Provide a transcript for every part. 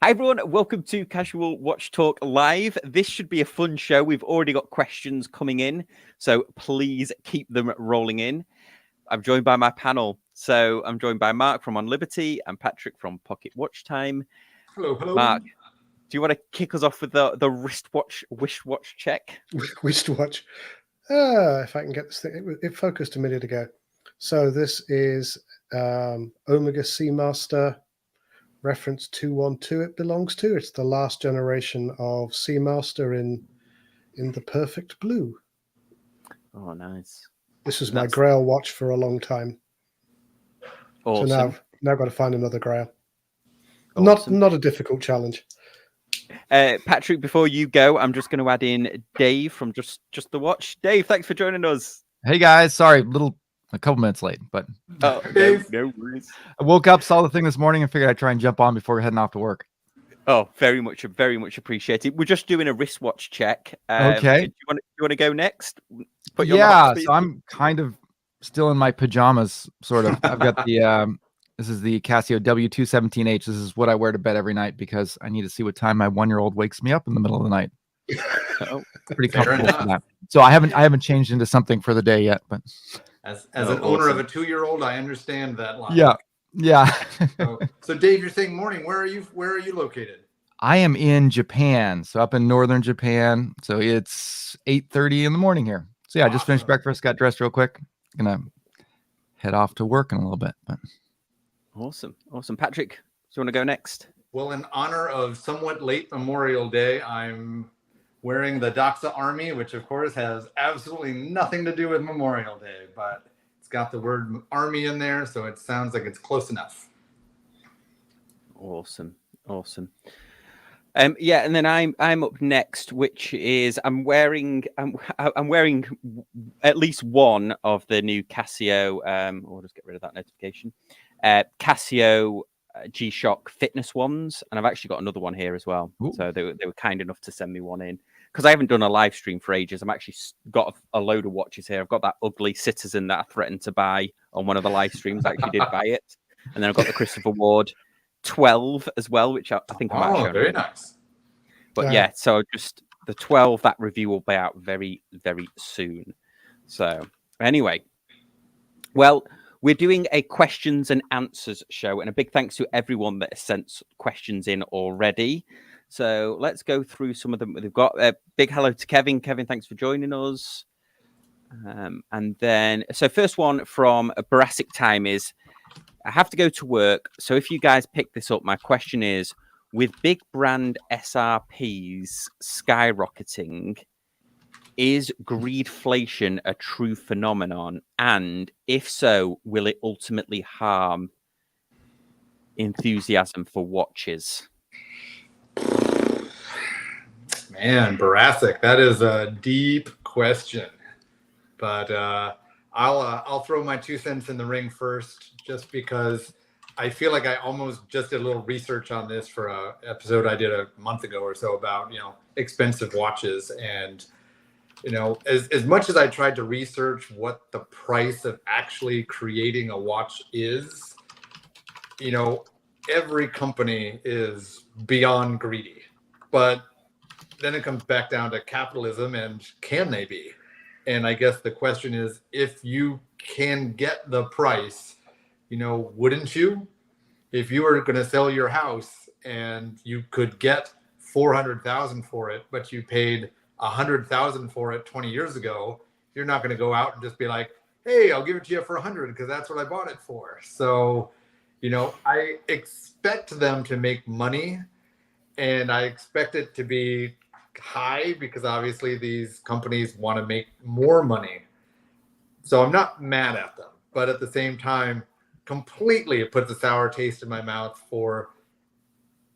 Hi everyone, welcome to Casual Watch Talk Live. This should be a fun show. We've already got questions coming in, so please keep them rolling in. I'm joined by my panel. So I'm joined by Mark from On Liberty and Patrick from Pocket Watch Time. Hello, hello. Mark, do you want to kick us off with the wristwatch check? Wristwatch. If I can get this thing, it focused a minute ago. So this is Omega Seamaster reference 212. It belongs to. It's the last generation of Seamaster in the perfect blue. Oh, nice. This was my Grail watch for a long time. Awesome. So now I've got to find another Grail. Awesome. Not a difficult challenge. Patrick, before you go, I'm just going to add in Dave from Just the Watch. Dave, thanks for joining us. Hey guys, sorry, a couple minutes late, but no worries. I woke up, saw the thing this morning, and figured I'd try and jump on before heading off to work. Oh, very much appreciated. We're just doing a wristwatch check. Okay. Do you want to go next? So I'm kind of still in my pajamas, sort of. I've got the this is the Casio W217H. This is what I wear to bed every night because I need to see what time my 1-year-old wakes me up in the middle of the night. Pretty comfortable for that. So I haven't changed into something for the day yet, but as an owner of a 2-year-old, I understand that line. Yeah. So Dave, you're saying morning. Where are you located? I am in Japan, so up in northern Japan. So it's 8:30 in the morning here. So yeah, I just finished breakfast, got dressed real quick. Gonna head off to work in a little bit. But awesome. Patrick, do you want to go next? Well, in honor of somewhat late Memorial Day, I'm wearing the Doxa Army, which of course has absolutely nothing to do with Memorial Day, but it's got the word Army in there, so it sounds like it's close enough. Awesome. And then I'm up next, which is I'm wearing at least one of the new Casio. I'll just get rid of that notification. Casio G-Shock fitness ones, and I've actually got another one here as well. Ooh. So they were kind enough to send me one in because I haven't done a live stream for ages. I'm actually got a load of watches here. I've got that ugly Citizen that I threatened to buy on one of the live streams. I actually did buy it, and then I've got the Christopher Ward 12 as well, which I think I might show. Very nice. But yeah, so just the 12, that review will be out very, very soon. So anyway, well, we're doing a questions and answers show, and a big thanks to everyone that has sent questions in already. So let's go through some of them. We've got a big hello to Kevin. Kevin, thanks for joining us. And then, so first one from Boracic Time is, I have to go to work. So if you guys pick this up, my question is, with big brand SRPs skyrocketing, is greedflation a true phenomenon? And if so, will it ultimately harm enthusiasm for watches? Man, Boracic, that is a deep question. But I'll throw my 2 cents in the ring first, just because I feel like I almost just did a little research on this for an episode I did a month ago or so about, expensive watches. And, as much as I tried to research what the price of actually creating a watch is, every company is beyond greedy. But then it comes back down to capitalism and can they be? And I guess the question is, if you can get the price, wouldn't you? If you were going to sell your house and you could get $400,000 for it, but you paid $100,000 for it 20 years ago, you're not going to go out and just be like, "Hey, I'll give it to you for $100 because that's what I bought it for." So, I expect them to make money, and I expect it to be high because obviously these companies want to make more money. So I'm not mad at them, but at the same time, completely it puts a sour taste in my mouth for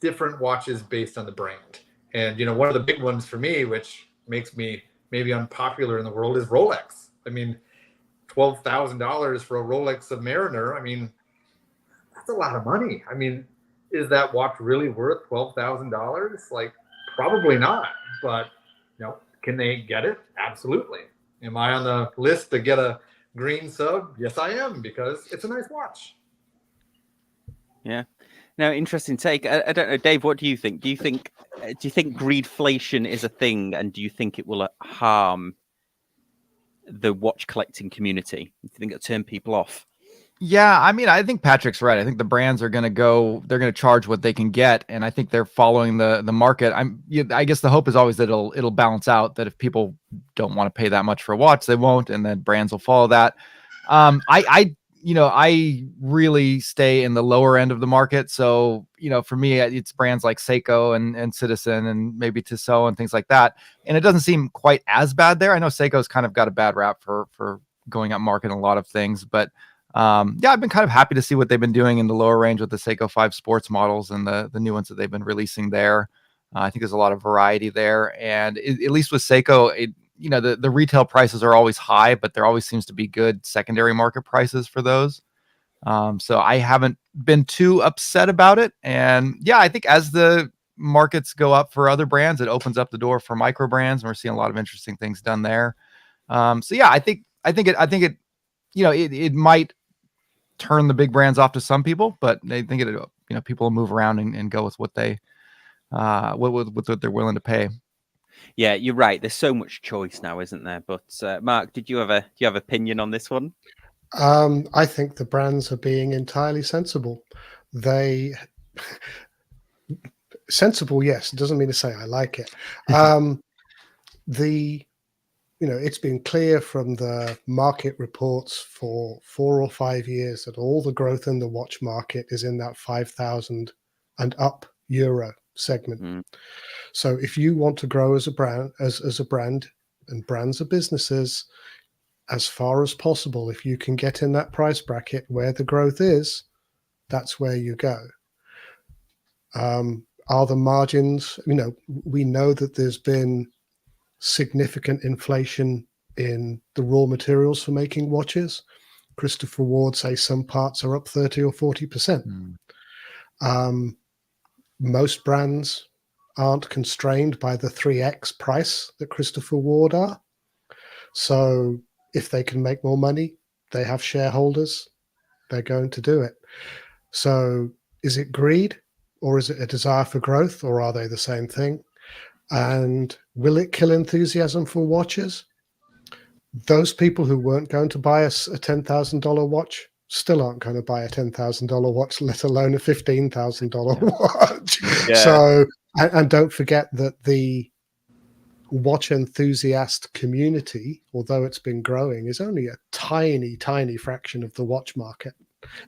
different watches based on the brand. And one of the big ones for me, which makes me maybe unpopular in the world, is Rolex. I mean, $12,000 for a Rolex Submariner, that's a lot of money. Is that watch really worth $12,000? Like, probably not. But can they get it? Absolutely. Am I on the list to get a green sub? Yes, I am, because it's a nice watch. Yeah. No, interesting take. I don't know, Dave. What do you think? Do you think greedflation is a thing, and do you think it will harm the watch collecting community? Do you think it'll turn people off? Yeah, I mean, I think Patrick's right. I think the brands are going to go, they're going to charge what they can get, and I think they're following the market. I guess the hope is always that it'll balance out, that if people don't want to pay that much for a watch, they won't, and then brands will follow that. I really stay in the lower end of the market. So, for me, it's brands like Seiko and Citizen and maybe Tissot and things like that. And it doesn't seem quite as bad there. I know Seiko's kind of got a bad rap for going up market in a lot of things, but I've been kind of happy to see what they've been doing in the lower range with the Seiko 5 Sports models and the new ones that they've been releasing there. I think there's a lot of variety there. And at least with Seiko, the retail prices are always high, but there always seems to be good secondary market prices for those. So I haven't been too upset about it. And I think as the markets go up for other brands, it opens up the door for micro brands, and we're seeing a lot of interesting things done there. I think it might turn the big brands off to some people, but they think people will move around and go with what they what they're willing to pay. Yeah, you're right. There's so much choice now, isn't there? But Mark, do you have opinion on this one? I think the brands are being entirely sensible. Sensible, yes. It doesn't mean to say I like it. It's been clear from the market reports for 4 or 5 years that all the growth in the watch market is in that 5,000 and up euro segment. Mm. So if you want to grow as a brand, as a brand, and brands are businesses, as far as possible, if you can get in that price bracket where the growth is, that's where you go. Are the margins, we know that there's been significant inflation in the raw materials for making watches. Christopher Ward say some parts are up 30 or 40%. Most brands aren't constrained by the 3x price that Christopher Ward are. So if they can make more money, they have shareholders, they're going to do it. So is it greed, or is it a desire for growth, or are they the same thing? And will it kill enthusiasm for watches? Those people who weren't going to buy a $10,000 watch still aren't going to buy a $10,000 watch, let alone a $15,000 watch. Yeah. So, and don't forget that the watch enthusiast community, although it's been growing, is only a tiny, tiny fraction of the watch market,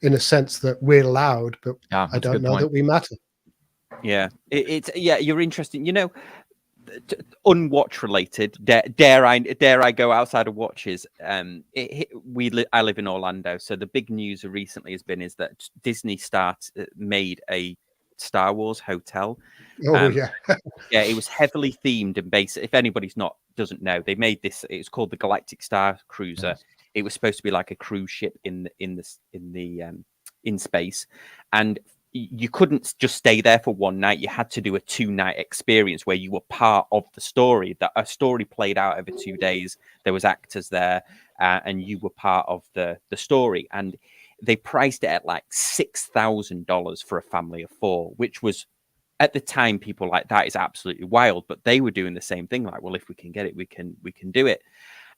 in a sense that we're loud, but I don't know that we matter. Yeah, you're interesting. Unwatch related. Dare I go outside of watches? I live in Orlando, so the big news recently is that Disney made a Star Wars hotel. It was heavily themed and based. If anybody's doesn't know, they made this. It's called the Galactic Star Cruiser. Yes. It was supposed to be like a cruise ship in space, and you couldn't just stay there for one night. You had to do a 2-night experience where you were part of the story. That a story played out over 2 days. There was actors there, and you were part of the story. And they priced it at like $6,000 for a family of 4, which was, at the time, people like, that is absolutely wild. But they were doing the same thing. Like, well, if we can get it, we can do it.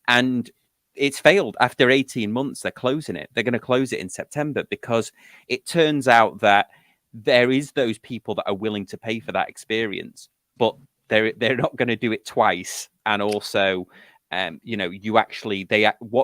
And it's failed. After 18 months, they're closing it. They're going to close it in September because it turns out that there is those people that are willing to pay for that experience, but they're not going to do it twice. And also, what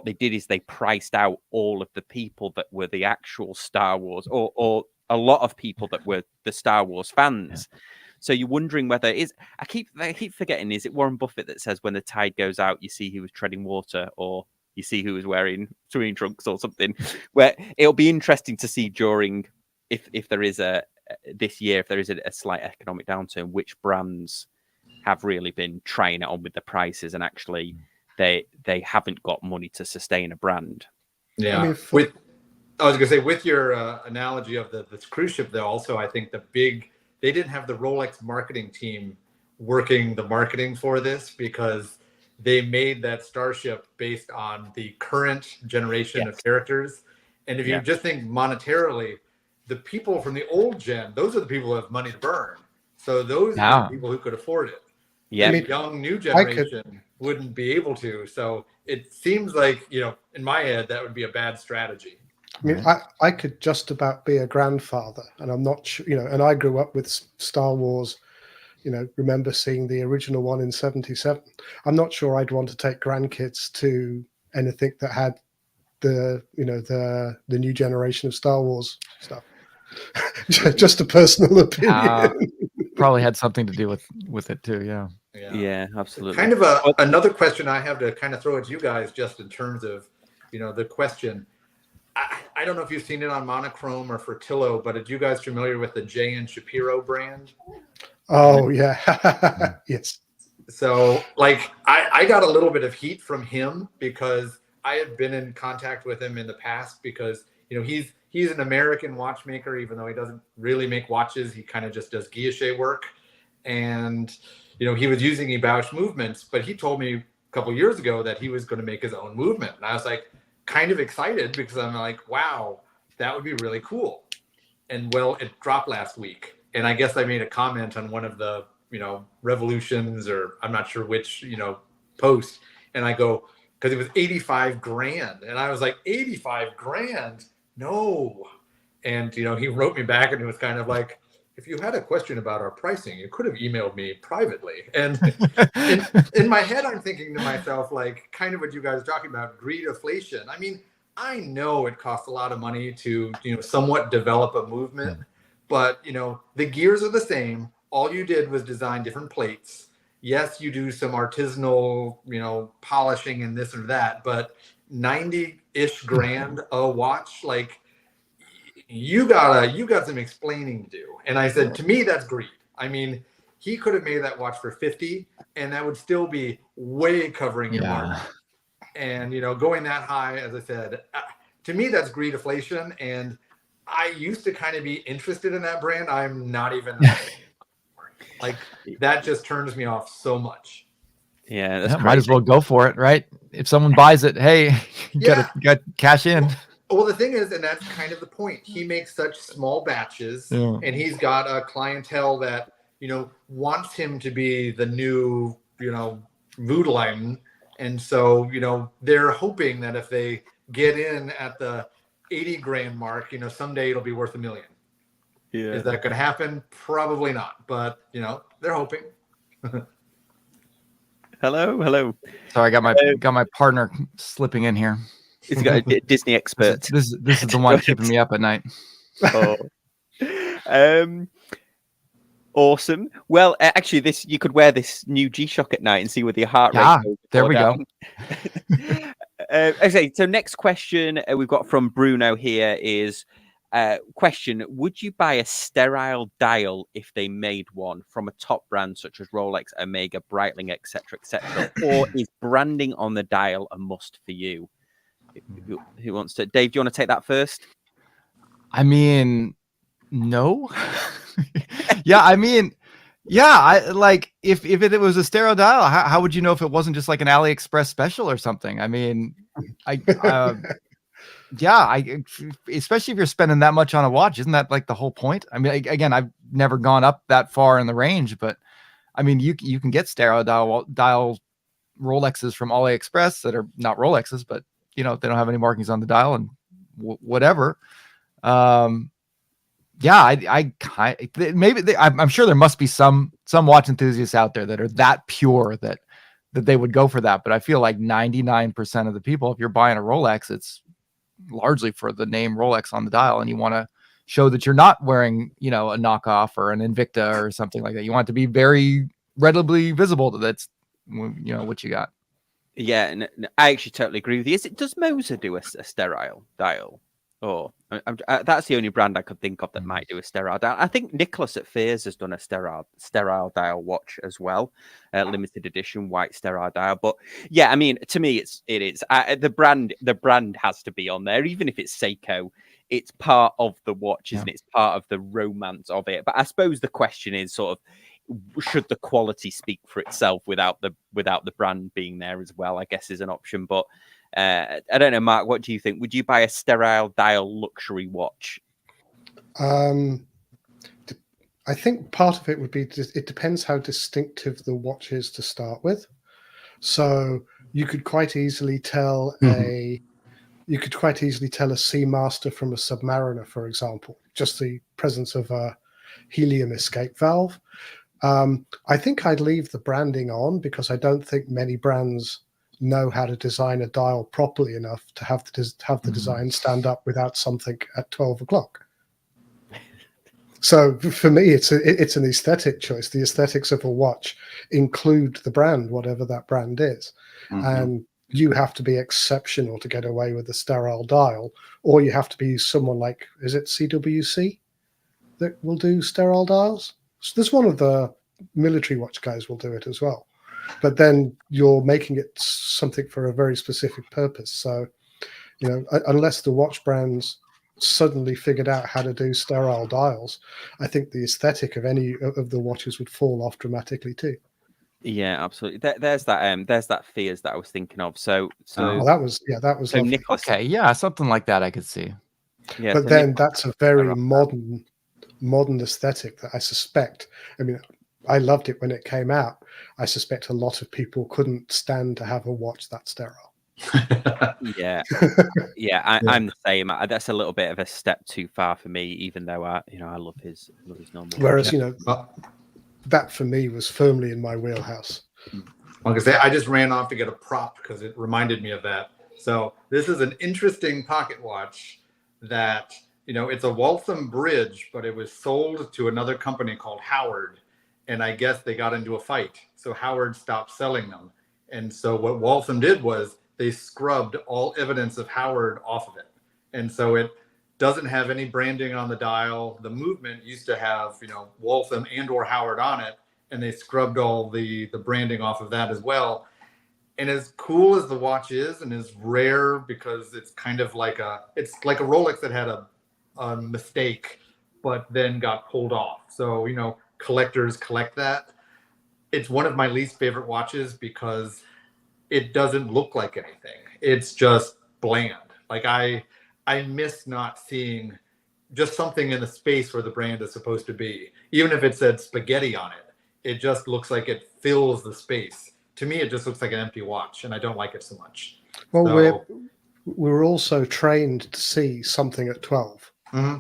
they did is they priced out all of the people that were the actual Star Wars, or a lot of people that were the Star Wars fans. Yeah. So you're wondering whether I keep forgetting, is it Warren Buffett that says when the tide goes out, you see who was treading water, or you see who was wearing swimming trunks or something? Where it'll be interesting to see during, if there is this year, if there is a slight economic downturn, which brands have really been trying it on with the prices, and actually they haven't got money to sustain a brand. Yeah. I was going to say, with your analogy of the cruise ship, though, also I think they didn't have the Rolex marketing team working the marketing for this, because they made that Starship based on the current generation of characters. And if you just think monetarily, the people from the old gen, those are the people who have money to burn. So those are the people who could afford it. Yeah. The young new generation wouldn't be able to. So it seems like, in my head, that would be a bad strategy. I mean, I could just about be a grandfather, and I'm not sure, and I grew up with Star Wars, remember seeing the original one in 77. I'm not sure I'd want to take grandkids to anything that had the new generation of Star Wars stuff. Just a personal opinion. Probably had something to do with it too. Yeah, absolutely. Kind of another question I have to kind of throw at you guys, just in terms of, the question. I don't know if you've seen it on Monochrome or Fertillo, but are you guys familiar with the J.N. Shapiro brand? Oh, yeah. Yes. So, I got a little bit of heat from him because I had been in contact with him in the past because, he's an American watchmaker, even though he doesn't really make watches. He kind of just does guilloche work. And, he was using Ebausch movements, but he told me a couple years ago that he was going to make his own movement. And I was kind of excited because I'm wow, that would be really cool. And it dropped last week. And I guess I made a comment on one of the, revolutions, or I'm not sure which, post. And I go, because it was 85 grand. And I was like, 85 grand? No. And, he wrote me back, and it was kind of like, if you had a question about our pricing, you could have emailed me privately. And in my head, I'm thinking to myself, kind of what you guys are talking about, greedflation. I mean, I know it costs a lot of money to, somewhat develop a movement, but, the gears are the same. All you did was design different plates. Yes, you do some artisanal, polishing and this or that, but 90-ish grand a watch, you got some explaining to do. And I said, to me, that's greed. I mean, he could have made that watch for 50, and that would still be way covering your market. And, going that high, as I said, to me, that's greedflation. And I used to kind of be interested in that brand. I'm not even that just turns me off so much. Yeah, that's might as well go for it, right? If someone buys it, hey, you got cash in. Well, the thing is, and that's kind of the point, he makes such small batches, and he's got a clientele that, wants him to be the new, Voodoo. And so, they're hoping that if they get in at the 80 grand mark, someday it'll be worth $1 million. Yeah. Is that going to happen? Probably not. But, they're hoping. Hello. So I got my partner slipping in here. He's got a Disney expert. This is the one keeping me up at night. Oh. Awesome. Well, actually, you could wear this new G-Shock at night and see where your heart rate goes. There we go. Okay, so next question we've got from Bruno here is question: would you buy a sterile dial if they made one from a top brand such as Rolex, Omega, Breitling, etc., or is branding on the dial a must for you? Who wants to? Dave, do you want to take that first? I mean, no. I if it was a stereo dial, how would you know if it wasn't just like an AliExpress special or something? I mean, especially if you're spending that much on a watch, isn't that like the whole point? I mean, again, I've never gone up that far in the range, but I mean, you can get stereo dial Rolexes from AliExpress that are not Rolexes, but they don't have any markings on the dial and whatever. I'm sure there must be some watch enthusiasts out there that are that pure that they would go for that. But I feel like 99% of the people, if you're buying a Rolex, it's largely for the name Rolex on the dial, and you want to show that you're not wearing, a knockoff or an Invicta or something like that. You want it to be very readily visible that that's, what you got. Yeah, and I actually totally agree with you. Does Moser do a sterile dial? Or that's the only brand I could think of that might do a sterile dial. I think Nicholas at Fears has done a sterile dial watch as well, limited edition white sterile dial. But yeah, I mean, to me, it is the brand has to be on there, even if it's Seiko. It's part of the watch, isn't it? It's part of the romance of it. But I suppose the question is sort of, should the quality speak for itself without the brand being there as well? I guess is an option, but. I don't know, Mark, what do you think? Would you buy a sterile dial luxury watch? I think part of it would be it depends how distinctive the watch is to start with. So you could quite easily tell a Seamaster from a Submariner, for example, just the presence of a helium escape valve. I think I'd leave the branding on because I don't think many brands know how to design a dial properly enough to have the design stand up without something at 12 o'clock. So for me, it's an aesthetic choice. The aesthetics of a watch include the brand, whatever that brand is. And you have to be exceptional to get away with a sterile dial, or you have to be someone like, is it CWC that will do sterile dials? So there's one of the military watch guys will do it as well. But then you're making it something for a very specific purpose. So, unless the watch brands suddenly figured out how to do sterile dials, I think the aesthetic of any of the watches would fall off dramatically too. Yeah, absolutely. There's that fears that I was thinking of. So that was so lovely. Nicholas, Okay, yeah, something like that I could see. yeah, But so then Nicholas, that's a very modern aesthetic that I suspect. I mean, I loved it when it came out. I suspect a lot of people couldn't stand to have a watch that sterile. yeah, I'm the same. That's a little bit of a step too far for me, even though I love his normal. Whereas that for me was firmly in my wheelhouse. Like I say, I just ran off to get a prop because it reminded me of that. So this is an interesting pocket watch that, it's a Waltham bridge, but it was sold to another company called Howard. And I guess they got into a fight. So Howard stopped selling them. And so what Waltham did was they scrubbed all evidence of Howard off of it. And so it doesn't have any branding on the dial. The movement used to have, Waltham and or Howard on it. And they scrubbed all the branding off of that as well. And as cool as the watch is, and as rare because it's kind of like it's like a Rolex that had a mistake, but then got pulled off. So, collectors collect that. It's one of my least favorite watches because it doesn't look like anything. It's just bland. Like I miss not seeing just something in the space where the brand is supposed to be. Even if it said spaghetti on it, it just looks like it fills the space. To me, it just looks like an empty watch, and I don't like it so much. Well, so, we're also trained to see something at 12. Mm-hmm.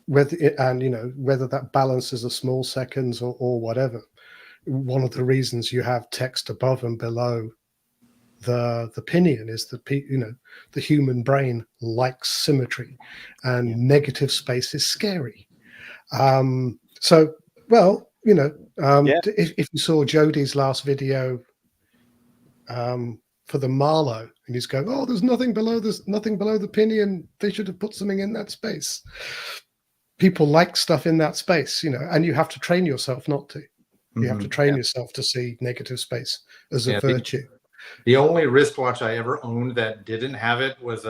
Whether that balances a small seconds or whatever. One of the reasons you have text above and below the pinion is that the human brain likes symmetry, and negative space is scary. If you saw Jodie's last video for the Marlowe, and he's going, "Oh, there's nothing below the pinion. They should have put something in that space." People like stuff in that space, and you have to train yourself not to. You have to train yourself to see negative space as a virtue. The only wristwatch I ever owned that didn't have it was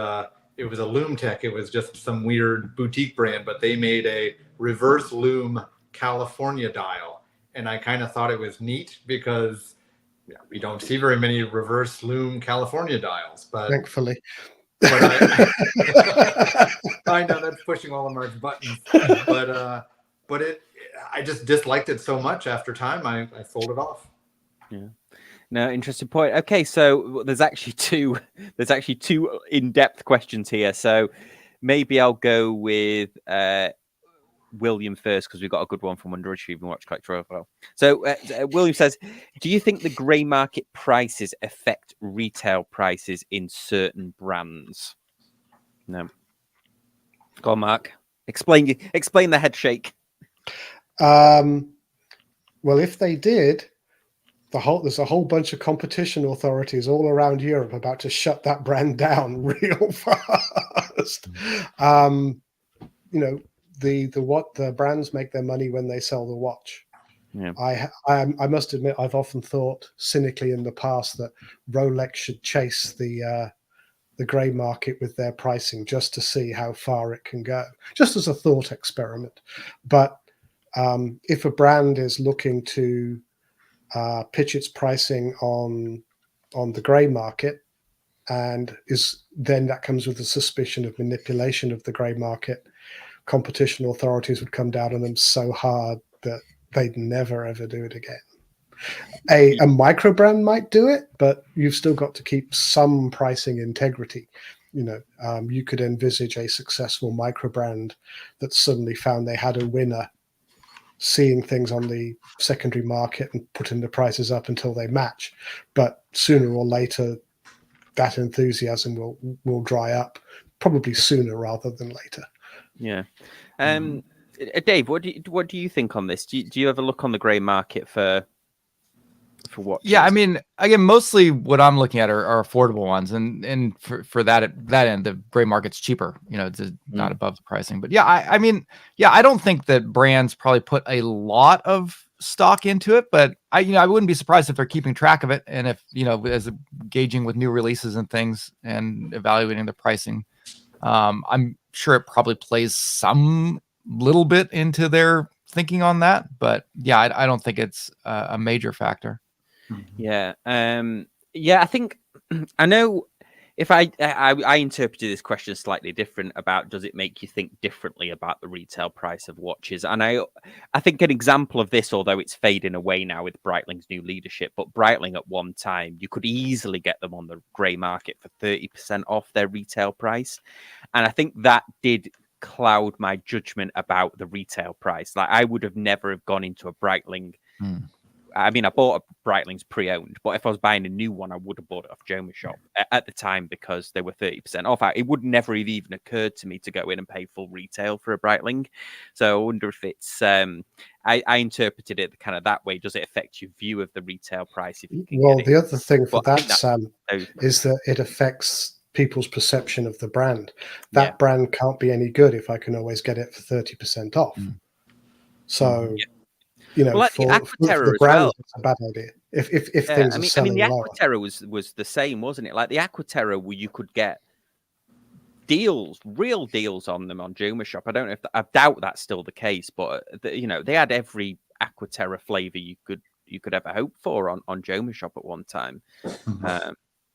it was a Loomtech. It was just some weird boutique brand, but they made a reverse loom California dial, and I kind of thought it was neat because we don't see very many reverse loom California dials. But thankfully, I know that's pushing all of Mark's buttons, but I just disliked it so much. After time, I sold it off. Yeah. No, interesting point. Okay, so there's actually two in-depth questions here. So maybe I'll go with William first because we've got a good one from Underachieving Watch Collector as well. So William says, do you think the grey market prices affect retail prices in certain brands? No. Go on, Mark. Explain the head shake. Well, if they did, there's a whole bunch of competition authorities all around Europe about to shut that brand down real fast. The brands make their money when they sell the watch. Yeah. I must admit, I've often thought cynically in the past that Rolex should chase the grey market with their pricing just to see how far it can go, just as a thought experiment. But if a brand is looking to pitch its pricing on the grey market, then that comes with a suspicion of manipulation of the grey market. competition authorities would come down on them so hard that they'd never ever do it again. A micro brand might do it, but you've still got to keep some pricing integrity. You could envisage a successful micro brand that suddenly found they had a winner, seeing things on the secondary market and putting the prices up until they match. But sooner or later, that enthusiasm will dry up, probably sooner rather than later. Yeah. Dave, what do you think on this? Do you ever look on the grey market for watches? Yeah, I mean, again, mostly what I'm looking at are affordable ones, and for that end, the gray market's cheaper. It's not above the pricing. But yeah, I mean, I don't think that brands probably put a lot of stock into it, but I wouldn't be surprised if they're keeping track of it, and if as gauging with new releases and things and evaluating the pricing. I'm sure it probably plays some little bit into their thinking on that, but yeah, I don't think it's a major factor. Yeah. I think I know if I interpreted this question slightly different about does it make you think differently about the retail price of watches? And I think an example of this, although it's fading away now with Breitling's new leadership, but Breitling at one time, you could easily get them on the grey market for 30% off their retail price. And I think that did cloud my judgment about the retail price. Like I would have never have gone into a Breitling. I mean, I bought a Breitling's pre-owned, but if I was buying a new one, I would have bought it off Joma Shop at the time because they were 30% off. It would never have even occurred to me to go in and pay full retail for a Breitling. So I wonder if it's, I interpreted it kind of that way. Does it affect your view of the retail price? If you can Well, get the it? other thing for Well, that, Sam, is that it affects people's perception of the brand. That brand can't be any good if I can always get it for 30% off. So... well, like for the Aquaterra the as brand, well. it's a bad idea. If things are selling the lower. Aquaterra was the same, wasn't it? Like the Aquaterra, where you could get deals, real deals on them on Joma Shop. I don't know if I doubt that's still the case, but they had every Aquaterra flavor you could ever hope for on Joma Shop at one time.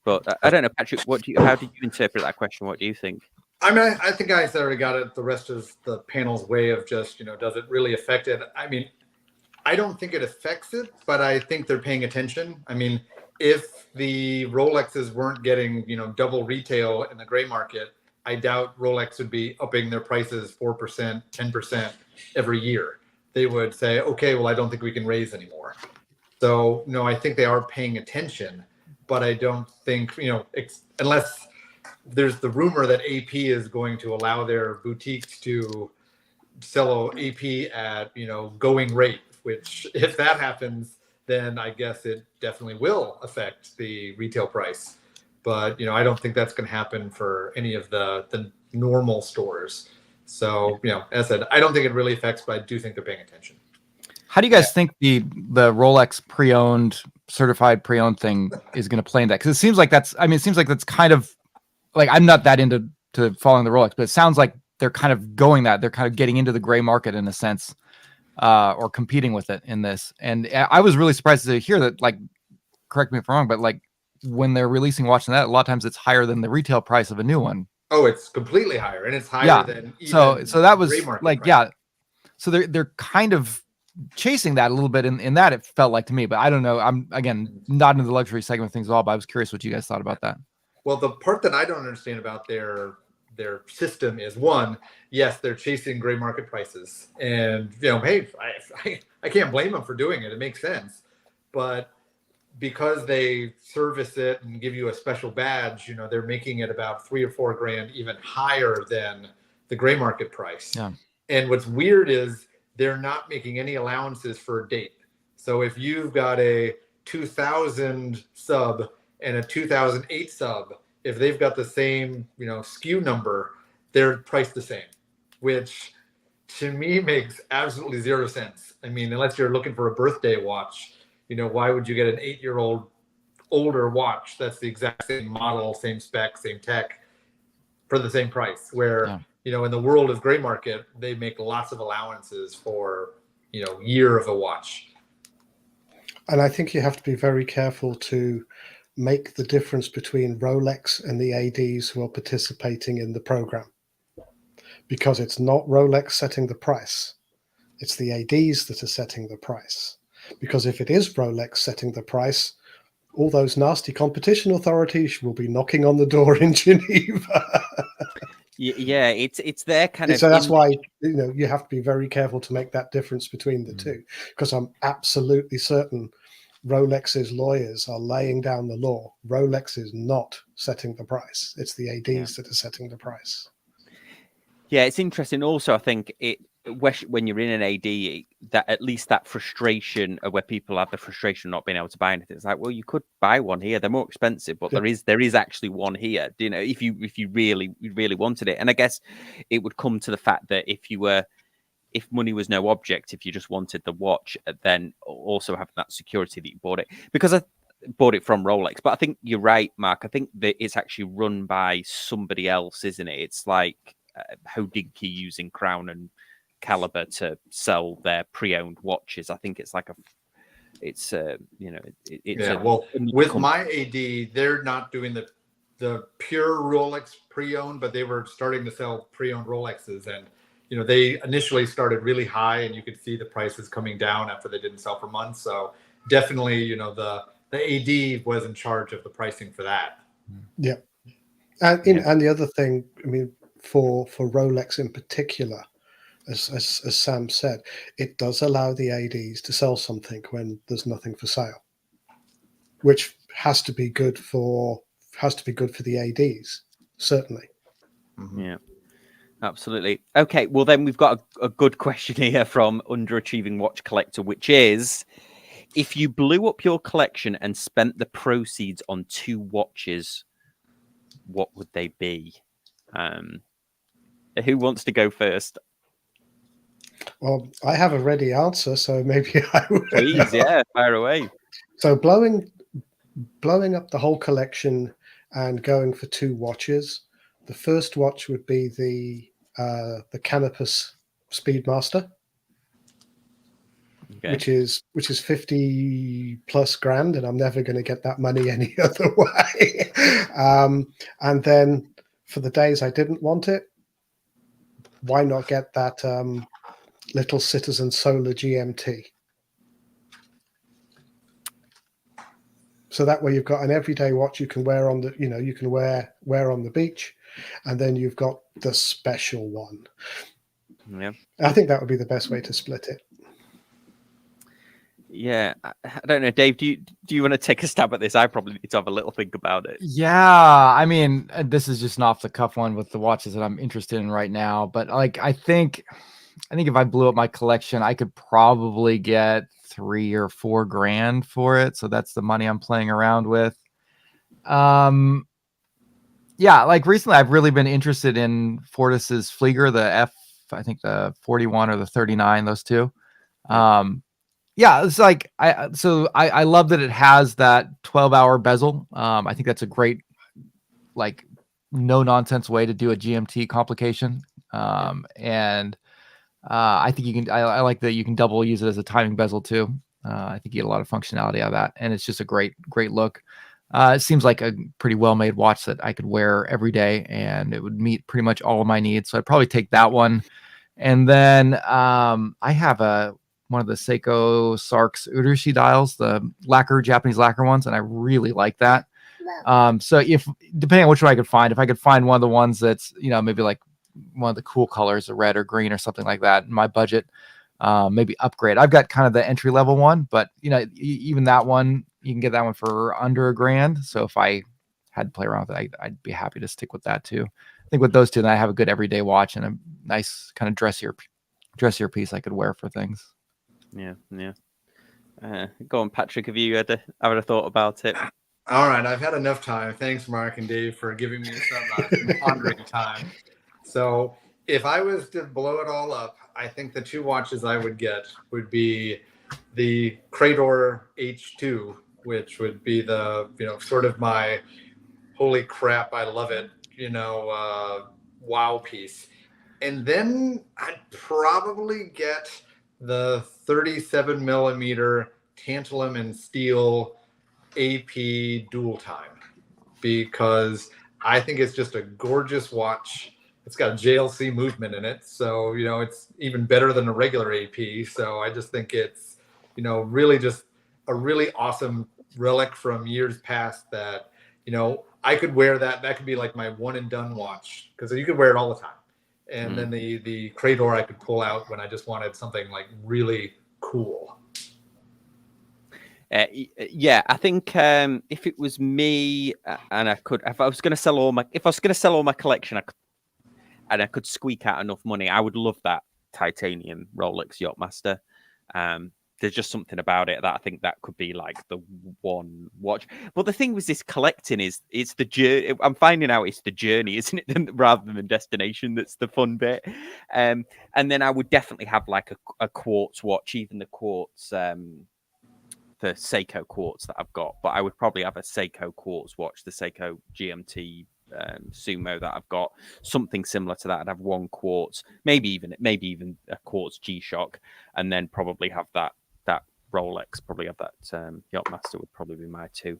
But I don't know, Patrick. How did you interpret that question? What do you think? I mean, I think I already got it. The rest of the panel's way of just does it really affect it? I mean, I don't think it affects it, but I think they're paying attention. I mean, if the Rolexes weren't getting, double retail in the gray market, I doubt Rolex would be upping their prices 4%, 10% every year. They would say, okay, well, I don't think we can raise anymore. So, no, I think they are paying attention, but I don't think, unless there's the rumor that AP is going to allow their boutiques to sell AP at, going rate, which if that happens, then I guess it definitely will affect the retail price. But, I don't think that's going to happen for any of the normal stores. So, as I said, I don't think it really affects, but I do think they're paying attention. How do you guys think the Rolex pre-owned, certified pre-owned thing is going to play in that? Because it seems like that's kind of like, I'm not that into following the Rolex, but it sounds like they're kind of they're kind of getting into the gray market in a sense, or competing with it in this. And I was really surprised to hear that, like, correct me if I'm wrong, but like when they're releasing watches that, a lot of times it's higher than the retail price of a new one. Oh, it's completely higher, and it's higher than even so that was like price. So they're kind of chasing that a little bit in that, it felt like to me, but I don't know. I'm again not into the luxury segment of things at all, but I was curious what you guys thought about that. Well, the part that I don't understand about their system is, one, yes, they're chasing gray market prices, and hey, I can't blame them for doing it. It makes sense, but because they service it and give you a special badge, they're making it about $3 or $4 grand even higher than the gray market price. Yeah. And what's weird is they're not making any allowances for a date. So if you've got a 2000 sub and a 2008 sub, if they've got the same, SKU number, they're priced the same, which to me makes absolutely zero sense. I mean, unless you're looking for a birthday watch, why would you get an 8-year-old older watch that's the exact same model, same spec, same tech for the same price? Where, in the world of gray market, they make lots of allowances for, year of a watch. And I think you have to be very careful to make the difference between Rolex and the ADs who are participating in the program. because it's not Rolex setting the price. It's the ADs that are setting the price. Because if it is Rolex setting the price, all those nasty competition authorities will be knocking on the door in Geneva. Yeah, it's their kind of. So that's why you have to be very careful to make that difference between the two, because I'm absolutely certain Rolex's lawyers are laying down the law. Rolex is not setting the price. It's the ADs that are setting the price. Yeah, it's interesting. Also, I think when you're in an AD, that at least that frustration of where people have the frustration of not being able to buy anything. It's like, well, you could buy one here. They're more expensive, but there is actually one here. If you really wanted it. And I guess it would come to the fact that if money was no object, if you just wanted the watch, then also having that security that you bought it, because I bought it from Rolex. But I think you're right, Mark. I think that it's actually run by somebody else, isn't it? It's like Hodinkee using Crown and Caliber to sell their pre-owned watches. I think it's like with my AD, they're not doing the pure Rolex pre-owned, but they were starting to sell pre-owned Rolexes, and they initially started really high, and you could see the prices coming down after they didn't sell for months. So definitely, the AD was in charge of the pricing for that. Yeah, and the other thing, I mean, for Rolex in particular, as Sam said, it does allow the ADs to sell something when there's nothing for sale, which has to be good for the ADs, certainly. Mm-hmm. Yeah, absolutely. Okay, well then we've got a good question here from Underachieving Watch Collector, which is: if you blew up your collection and spent the proceeds on 2 watches, what would they be? Who wants to go first? Well, I have a ready answer, so maybe I will. Please, yeah, fire away. So blowing up the whole collection and going for 2 watches. The first watch would be the Canopus Speedmaster, which is 50 plus grand, and I'm never going to get that money any other way. And then for the days I didn't want it, why not get that little Citizen Solar GMT? So that way you've got an everyday watch you can wear on wear on the beach, and then you've got the special one. Yeah, I think that would be the best way to split it. Yeah, I don't know, Dave. Do you want to take a stab at this? I probably need to have a little think about it. Yeah, I mean, this is just an off the cuff one with the watches that I'm interested in right now. But like, I think if I blew up my collection, I could probably get 3 or 4 grand for it. So that's the money I'm playing around with. Yeah, like recently I've really been interested in Fortis's Flieger, I think the 41 or the 39, those two. Yeah, it's like I love that it has that 12-hour bezel. I think that's a great, like, no nonsense way to do a GMT complication. And I think I like that you can double use it as a timing bezel too. I think you get a lot of functionality out of that, and it's just a great look. It seems like a pretty well-made watch that I could wear every day, and it would meet pretty much all of my needs. So I'd probably take that one. And then I have one of the Seiko Sarks Urushi dials, the Japanese lacquer ones, and I really like that. So depending on which one I could find, if I could find one of the ones that's, maybe like one of the cool colors, a red or green or something like that in my budget, maybe upgrade. I've got kind of the entry level one, but even that one, you can get that one for under $1,000. So if I had to play around with it, I'd be happy to stick with that too. I think with those two, then I have a good everyday watch and a nice kind of dressier piece I could wear for things. Yeah. Go on, Patrick. Have you had a thought about it? All right, I've had enough time. Thanks, Mark and Dave, for giving me some pondering time. So if I was to blow it all up, I think the 2 watches I would get would be the Crador H2, which would be the, sort of my holy crap, I love it, wow piece. And then I'd probably get the 37 millimeter tantalum and steel AP dual time, because I think it's just a gorgeous watch. it's got a JLC movement in it, so it's even better than a regular AP. So I just think it's really just a really awesome relic from years past that I could wear that. That could be like my one and done watch, because you could wear it all the time. And then the Krator I could pull out when I just wanted something like really cool. Yeah, I think if it was me and if I was going to sell all my collection, I could squeak out enough money, I would love that titanium Rolex Yachtmaster. There's just something about it that I think that could be like the one watch. But the thing with this collecting is it's the journey. I'm finding out it's the journey, isn't it, rather than the destination that's the fun bit. And then I would definitely have like a quartz watch, even the quartz, the Seiko quartz that I've got. But I would probably have a Seiko quartz watch, the Seiko GMT Sumo that I've got, something similar to that. I'd have one quartz, maybe even a quartz G-Shock, and then probably have that Rolex, probably have that Yachtmaster would probably be my two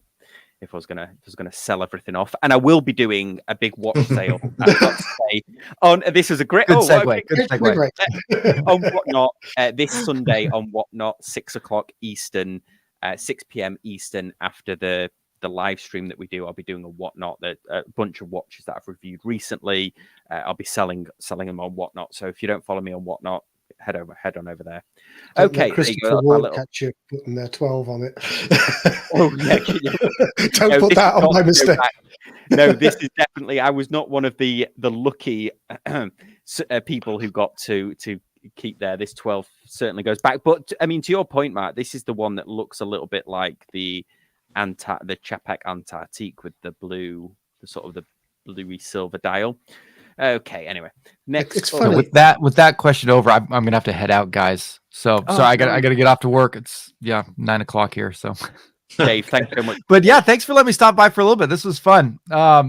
if I was gonna sell everything off. And I will be doing a big watch sale. I've got to say, this is a great good segue. On Whatnot this Sunday on Whatnot, 6 o'clock Eastern, 6 p.m. Eastern, after the live stream that we do. I'll be doing a Whatnot, a bunch of watches that I've reviewed recently. I'll be selling them on Whatnot. So if you don't follow me on Whatnot, head on over there. Don't okay, Christopher Ward catch you putting their 12 on it. Oh yeah, don't put that on my mistake. No, this is definitely. I was not one of the lucky people who got to keep there. This 12 certainly goes back. But I mean, to your point, Mark, this is the one that looks a little bit like the Chapac Antarctique with the blue, the sort of the bluey silver dial. Okay, anyway, next. It's funny. So with that question over, I'm gonna have to head out, guys. So I gotta get off to work. It's 9 o'clock here. So Dave, thanks so much. But yeah, thanks for letting me stop by for a little bit. This was fun. I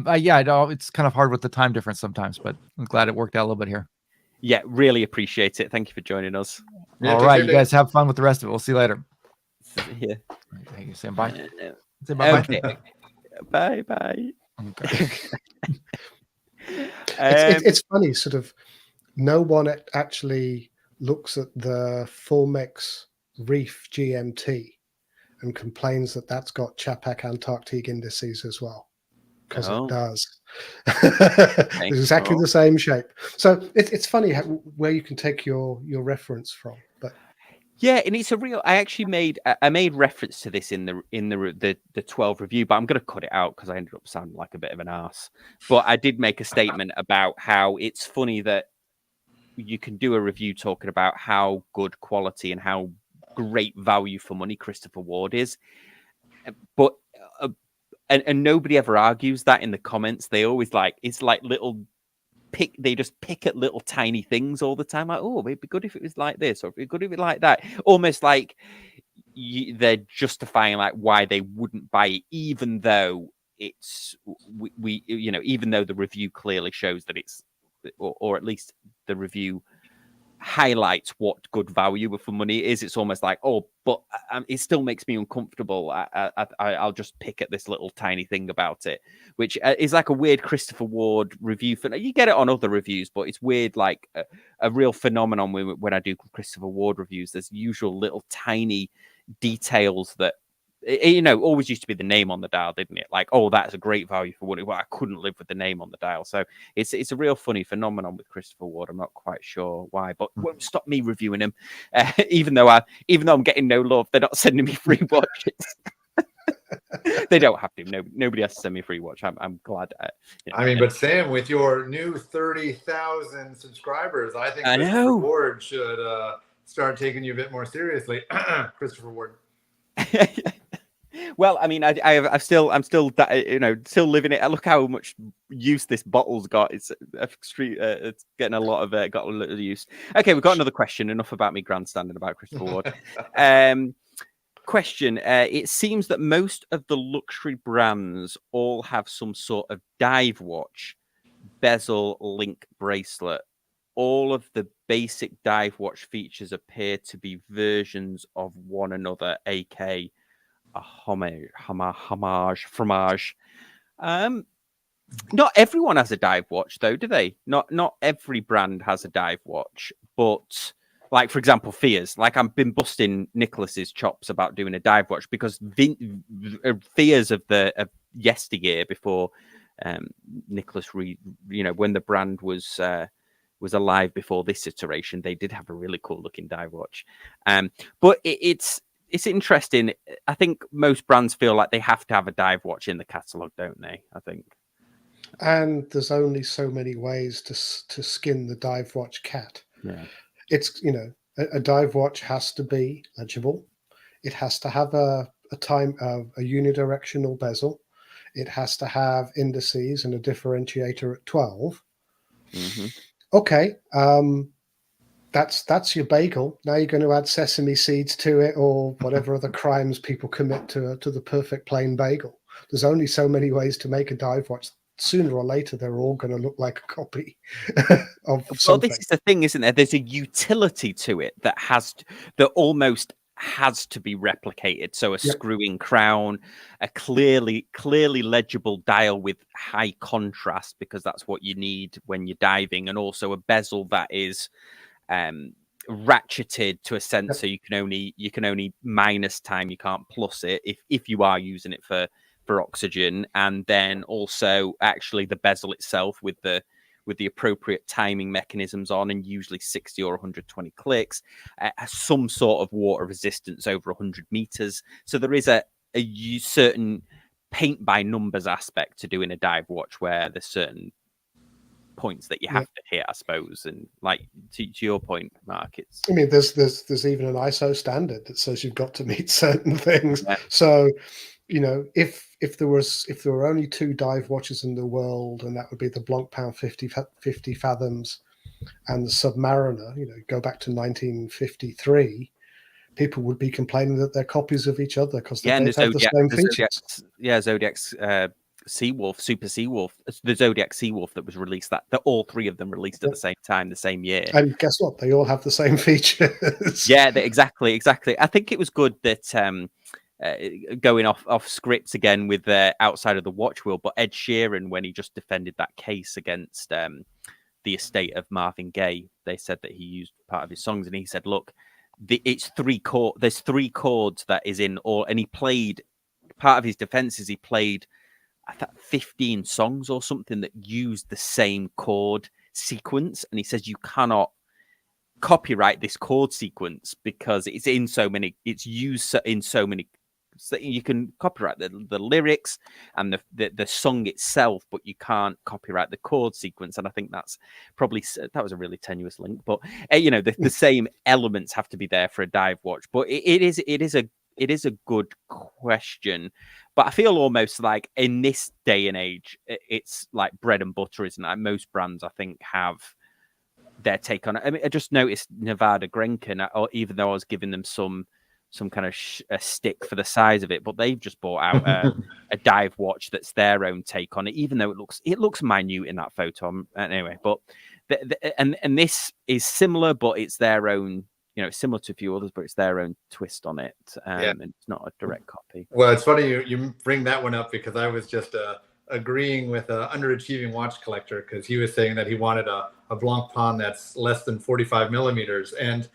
know it's kind of hard with the time difference sometimes, but I'm glad it worked out a little bit here. Yeah, really appreciate it. Thank you for joining us. Yeah, all right, you guys have fun with the rest of it. We'll see you later. Yeah. Thank you. Say bye. Say bye. Okay. Bye. Okay. It's funny, sort of. No one actually looks at the Formex Reef GMT and complains that that's got Chapac Antarctique indices as well, because it does. It's exactly the same shape. So it's funny where you can take your reference from, but. Yeah, and it's a real. I actually made reference to this in the 12 review, but I'm going to cut it out because I ended up sounding like a bit of an arse. But I did make a statement about how it's funny that you can do a review talking about how good quality and how great value for money Christopher Ward is, but and nobody ever argues that in the comments. They always it's like little. They just pick at little tiny things all the time. Like, oh, it'd be good if it was like this, or it'd be good if it like that. Almost like they're justifying like why they wouldn't buy it, even though it's even though the review clearly shows that it's, or at least the review highlights what good value for money is. It's almost like, but it still makes me uncomfortable. I'll just pick at this little tiny thing about it, which is like a weird Christopher Ward review. You get it on other reviews, but it's weird, like a real phenomenon when I do Christopher Ward reviews. There's usual little tiny details that always used to be the name on the dial, didn't it? Like, that's a great value for money. Well, I couldn't live with the name on the dial. So it's a real funny phenomenon with Christopher Ward. I'm not quite sure why, but it won't stop me reviewing him. Even though I'm getting no love, they're not sending me free watches. They don't have to. Nobody has to send me a free watch. I'm glad. But Sam, with your new 30,000 subscribers, I think Christopher Ward should start taking you a bit more seriously. Christopher Ward. Well, I mean, I'm still living it. Look how much use this bottle's got. It's it's getting a lot of use. Okay, we've got another question. Enough about me grandstanding about Christopher Ward. Question. It seems that most of the luxury brands all have some sort of dive watch, bezel, link bracelet. All of the basic dive watch features appear to be versions of one another, aka a homage. Not everyone has a dive watch, though, do they? Not every brand has a dive watch, but like for example, Fears. Like I've been busting Nicholas's chops about doing a dive watch because Fears of yesteryear before Nicholas, when the brand was alive before this iteration, they did have a really cool looking dive watch. But it's interesting. I think most brands feel like they have to have a dive watch in the catalog, don't they? I think. And there's only so many ways to skin the dive watch cat. Yeah. It's, a dive watch has to be legible. It has to have a unidirectional bezel. It has to have indices and a differentiator at 12. Mm-hmm. Okay, that's your bagel. Now you're going to add sesame seeds to it, or whatever other crimes people commit to the perfect plain bagel. There's only so many ways to make a dive watch. Sooner or later, they're all going to look like a copy of something. Well, this is the thing, isn't there? There's a utility to it that almost has to be replicated. So a screw-in crown, a clearly legible dial with high contrast, because that's what you need when you're diving, and also a bezel that is ratcheted to a sense, so you can only minus time, you can't plus it if you are using it for oxygen. And then also actually the bezel itself with the appropriate timing mechanisms on, and usually 60 or 120 clicks, has some sort of water resistance over 100 meters. So there is a certain paint by numbers aspect to doing a dive watch, where there's certain points that you have to hit, I suppose. And like to your point, Mark, there's even an ISO standard that says you've got to meet certain things. So if there were only 2 dive watches in the world, and that would be the Blancpain 50 fathoms and the Submariner, go back to 1953, people would be complaining that they're copies of each other because they both have the same features. Zodiac's Seawolf, Super Seawolf, the Zodiac Seawolf that was released, that all 3 of them released at the same time, the same year. And guess what? They all have the same features. Yeah, exactly. I think it was good that going off script again with Outside of the Watch Wheel, but Ed Sheeran, when he just defended that case against the estate of Marvin Gaye, they said that he used part of his songs, and he said, look, it's 3 chords. There's 3 chords that is in all, and he played, part of his defense is he played, I thought, 15 songs or something that used the same chord sequence, and he says you cannot copyright this chord sequence because it's in so many, it's used in so many. So you can copyright the lyrics and the song itself, but you can't copyright the chord sequence. And I think that's probably, that was a really tenuous link, but the same elements have to be there for a dive watch. But it is a good question. But I feel almost like in this day and age, it's like bread and butter, isn't it? Like most brands, I think, have their take on it. I mean, I just noticed Nevada Grenken, or even though I was giving them some kind of a stick for the size of it, but they've just bought out a dive watch that's their own take on it, even though it looks minute in that photo. Anyway, but and this is similar, but it's their own. It's similar to a few others, but it's their own twist on it, and it's not a direct copy. Well, it's funny you bring that one up, because I was just agreeing with an underachieving watch collector, because he was saying that he wanted a Blancpain that's less than 45 millimeters, and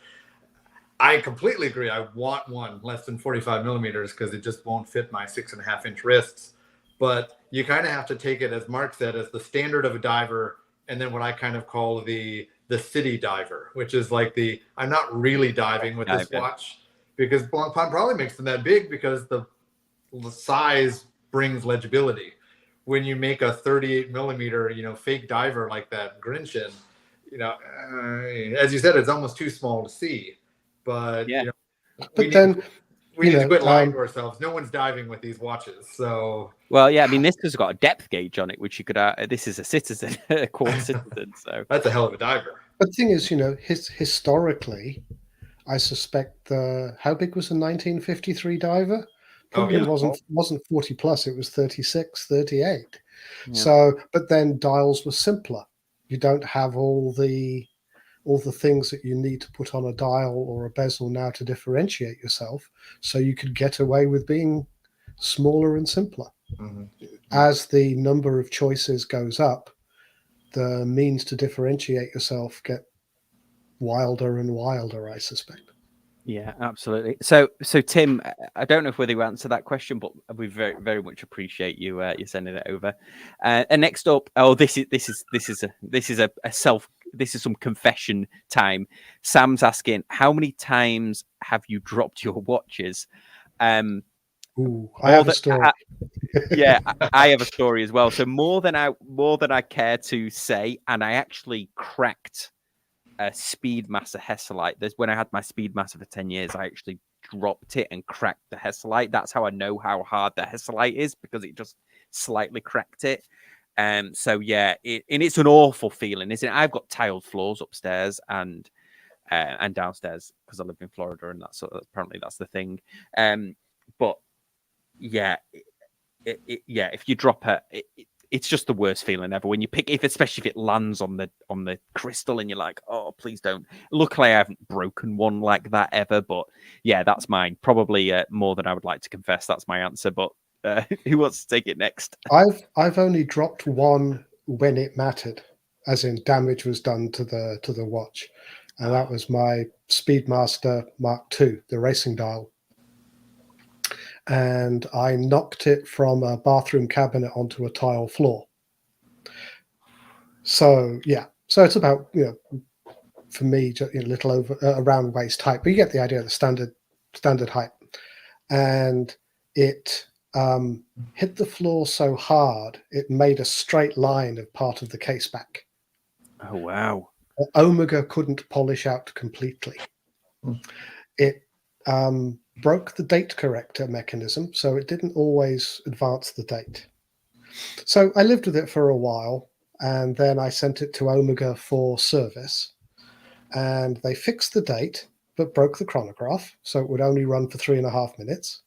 I completely agree. I want one less than 45 millimeters because it just won't fit my 6.5-inch wrists. But you kind of have to take it, as Mark said, as the standard of a diver, and then what I kind of call the city diver, which is like I'm not really diving with this watch, because Blancpain probably makes them that big because the size brings legibility. When you make a 38 millimeter, fake diver like that Grenchen, as you said, it's almost too small to see. But we need to quit lying to ourselves. No one's diving with these watches. So I mean, this has got a depth gauge on it, which you could. This is a Citizen, a quartz Citizen. So that's a hell of a diver. But the thing is, historically, I suspect how big was a 1953 diver? Probably wasn't 40 plus. It was 36, 38. Yeah. So, but then dials were simpler. You don't have all the things that you need to put on a dial or a bezel now to differentiate yourself. So you could get away with being smaller and simpler. Mhm. As the number of choices goes up, the means to differentiate yourself get wilder and wilder, I suspect. Yeah, absolutely. So Tim, I don't know whether you answer that question, but we very, very much appreciate you sending it over. And next up, this is some confession time. Sam's asking, how many times have you dropped your watches? Ooh, I have a story. Yeah, I have a story as well. So more than I care to say, and I actually cracked a Speedmaster Hesselite. There's when I had my Speedmaster for 10 years, I actually dropped it and cracked the Hesselite. That's how I know how hard the Hesselite is, because it just slightly cracked it. So yeah, and it's an awful feeling, isn't it? I've got tiled floors upstairs and downstairs because I live in Florida, and apparently that's the thing. But yeah, if you drop it's just the worst feeling ever when you pick, especially if it lands on the crystal and you're like, oh, please don't. Luckily, I haven't broken one like that ever, but yeah, that's mine. Probably more than I would like to confess. That's my answer. But who wants to take it next? I've only dropped one when it mattered, as in damage was done to the watch, and that was my Speedmaster Mark II, the racing dial. And I knocked it from a bathroom cabinet onto a tile floor. So yeah, so it's about, for me, just a little over around waist height, but you get the idea of the standard height. And it hit the floor so hard it made a straight line of part of the case back. Oh wow! Omega couldn't polish out completely. It broke the date corrector mechanism, so it didn't always advance the date. So I lived with it for a while, and then I sent it to Omega for service, and they fixed the date but broke the chronograph, so it would only run for 3.5 minutes.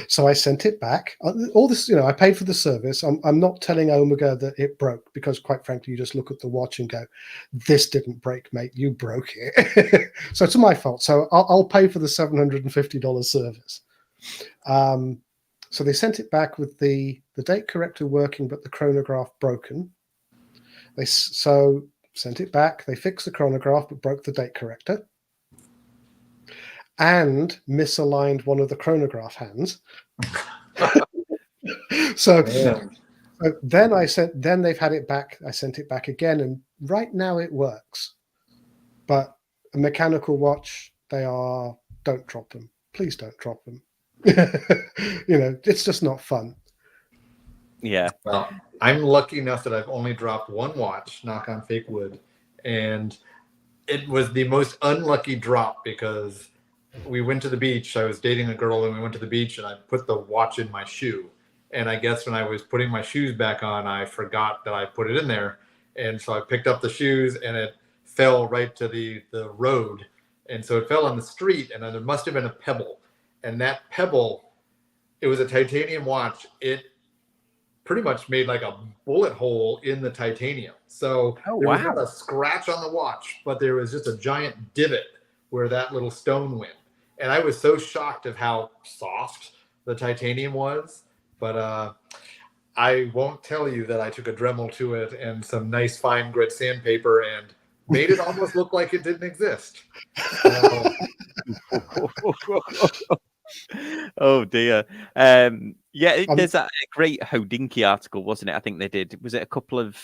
So I sent it back. All this, I paid for the service. I'm not telling Omega that it broke, because quite frankly, you just look at the watch and go, this didn't break, mate. You broke it. So it's my fault. So I'll pay for the $750 service. So they sent it back with the date corrector working, but the chronograph broken. They sent it back. They fixed the chronograph, but broke the date corrector, and misaligned one of the chronograph hands. So then they've had it back. I sent it back again, and right now it works. But a mechanical watch, don't drop them. Please don't drop them. It's just not fun. Yeah. Well, I'm lucky enough that I've only dropped one watch, knock on fake wood, and it was the most unlucky drop because we went to the beach. I was dating a girl, and we went to the beach, and I put the watch in my shoe. And I guess when I was putting my shoes back on, I forgot that I put it in there. And so I picked up the shoes, and it fell right to the road. And so it fell on the street, and then there must have been a pebble. And that pebble, it was a titanium watch. It pretty much made like a bullet hole in the titanium. So there was not a scratch on the watch, but there was just a giant divot where that little stone went. And I was so shocked of how soft the titanium was. But I won't tell you that I took a Dremel to it and some nice fine grit sandpaper and made it almost look like it didn't exist. Oh dear. There's that great Hodinkee article, wasn't it? I think they did. Was it a couple of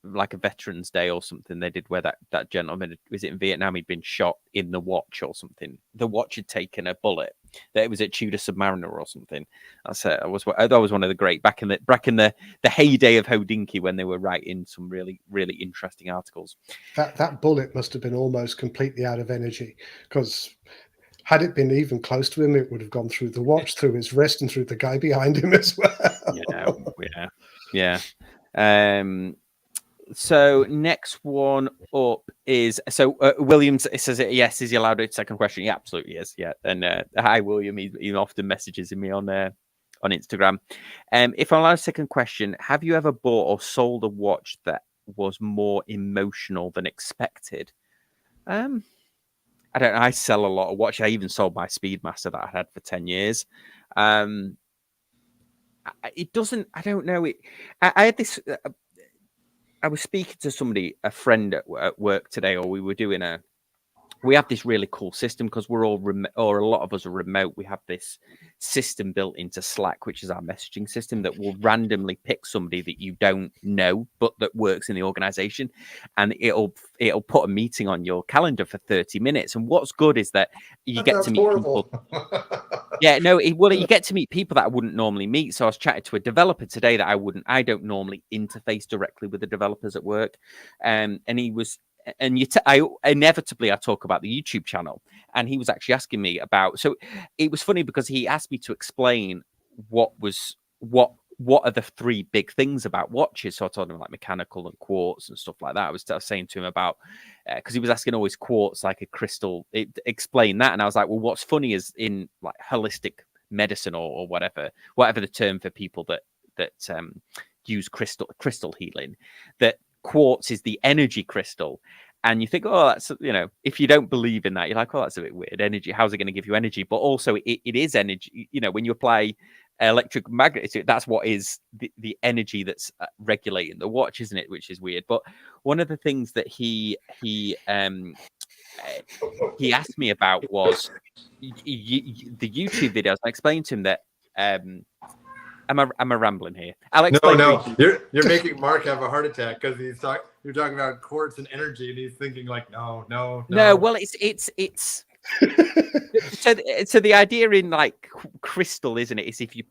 like a Veterans Day or something they did where that gentleman, was it in Vietnam, he'd been shot in the watch or something. The watch had taken a bullet. That it was at Tudor Submariner or something. That was one of the great back in the heyday of Hodinkee, when they were writing some really, really interesting articles. That bullet must have been almost completely out of energy, because had it been even close to him, it would have gone through the watch, through his wrist, and through the guy behind him as well. Yeah. So next one up is Williams. It says yes. Is he allowed a second question? Yeah, absolutely is. Yeah. And hi, William. He often messages me on Instagram. If I'm allowed a second question, have you ever bought or sold a watch that was more emotional than expected? I don't know. I sell a lot of watches. I even sold my Speedmaster that I had for 10 years. it doesn't. I don't know. I had this. I was speaking to somebody, a friend at work today, or we were doing we have this really cool system because we're all or a lot of us are remote. We have this system built into Slack, which is our messaging system that will randomly pick somebody that you don't know, but that works in the organization. And it'll put a meeting on your calendar for 30 minutes. And what's good is that you get to meet people. Yeah, no, you get to meet people that I wouldn't normally meet. So I was chatting to a developer today that I don't normally interface directly with the developers at work. And he was, and inevitably I talk about the YouTube channel, and he was actually asking me about. So it was funny because he asked me to explain what are the three big things about watches. So I told him like mechanical and quartz and stuff like that. I was saying to him about because he was asking always quartz like a crystal. Explain that, and I was like, well, what's funny is in like holistic medicine or whatever the term for people that use crystal healing, that quartz is the energy crystal. And you think, oh, that's, if you don't believe in that, you're like, oh, that's a bit weird. Energy, how's it going to give you energy? But also it is energy. When you apply electric magnetism, that's what is the energy that's regulating the watch, isn't it? Which is weird. But one of the things that he asked me about was the YouTube videos. I explained to him that Am I rambling here? I'll explain. No. You're making Mark have a heart attack because you're talking about quartz and energy, and he's thinking like, no. Well, it's so the idea in like crystal, isn't it? Is if you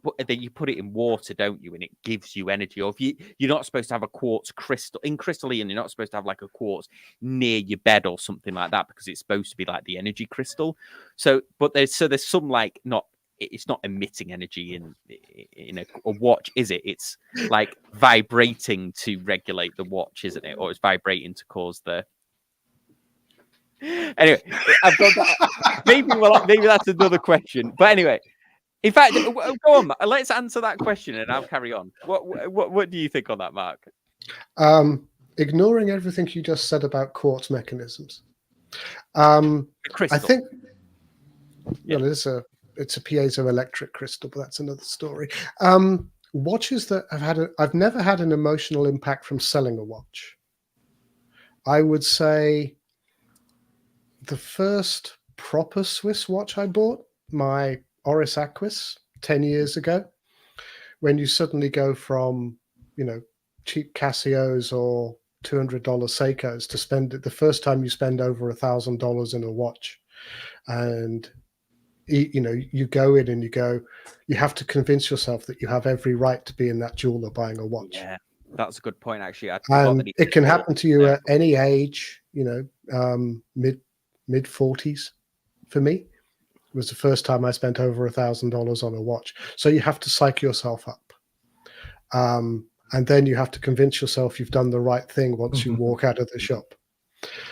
put it in water, don't you, and it gives you energy. Or if you're not supposed to have a quartz crystal in crystalline, you're not supposed to have like a quartz near your bed or something like that because it's supposed to be like the energy crystal. So, but there's some like not. It's not emitting energy in a watch, is it? It's like vibrating to regulate the watch, isn't it? Or it's vibrating to cause the. Anyway, I've got that. Maybe that's another question. But anyway, in fact, go on. Let's answer that question, and I'll carry on. What do you think on that, Mark? Ignoring everything you just said about quartz mechanisms, I think. Yeah. Well, it's a piezoelectric crystal, but that's another story. Watches that I've never had an emotional impact from selling a watch. I would say the first proper Swiss watch I bought, my Oris Aquis, 10 years ago, when you suddenly go from, cheap Casios or $200 Seikos to spend it the first time you spend over $1,000 in a watch. And you go in and you have to convince yourself that you have every right to be in that jeweler buying a watch. Yeah, that's a good point, actually. And it can happen to you at any age, mid 40s. For me, it was the first time I spent over $1,000 on a watch. So you have to psych yourself up. And then you have to convince yourself you've done the right thing once you walk out of the shop.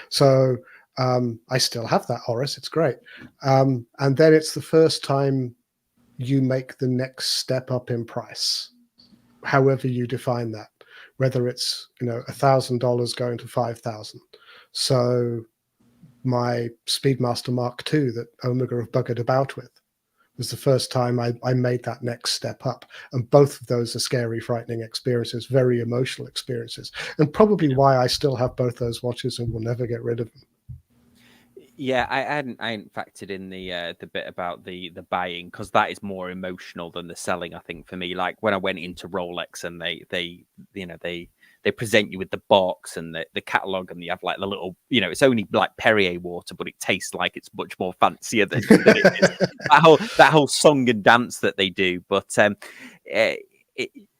So I still have that Oris. It's great. And then it's the first time you make the next step up in price, however you define that, whether it's, $1,000 going to $5,000. So my Speedmaster Mark II that Omega have buggered about with was the first time I made that next step up. And both of those are scary, frightening experiences, very emotional experiences, and probably why I still have both those watches and will never get rid of them. Yeah, I hadn't factored in the bit about the buying, because that is more emotional than the selling, I think, for me. Like when I went into Rolex and they present you with the box and the catalog, and you have like the little, it's only like Perrier water, but it tastes like it's much more fancier than it is. that whole song and dance that they do. But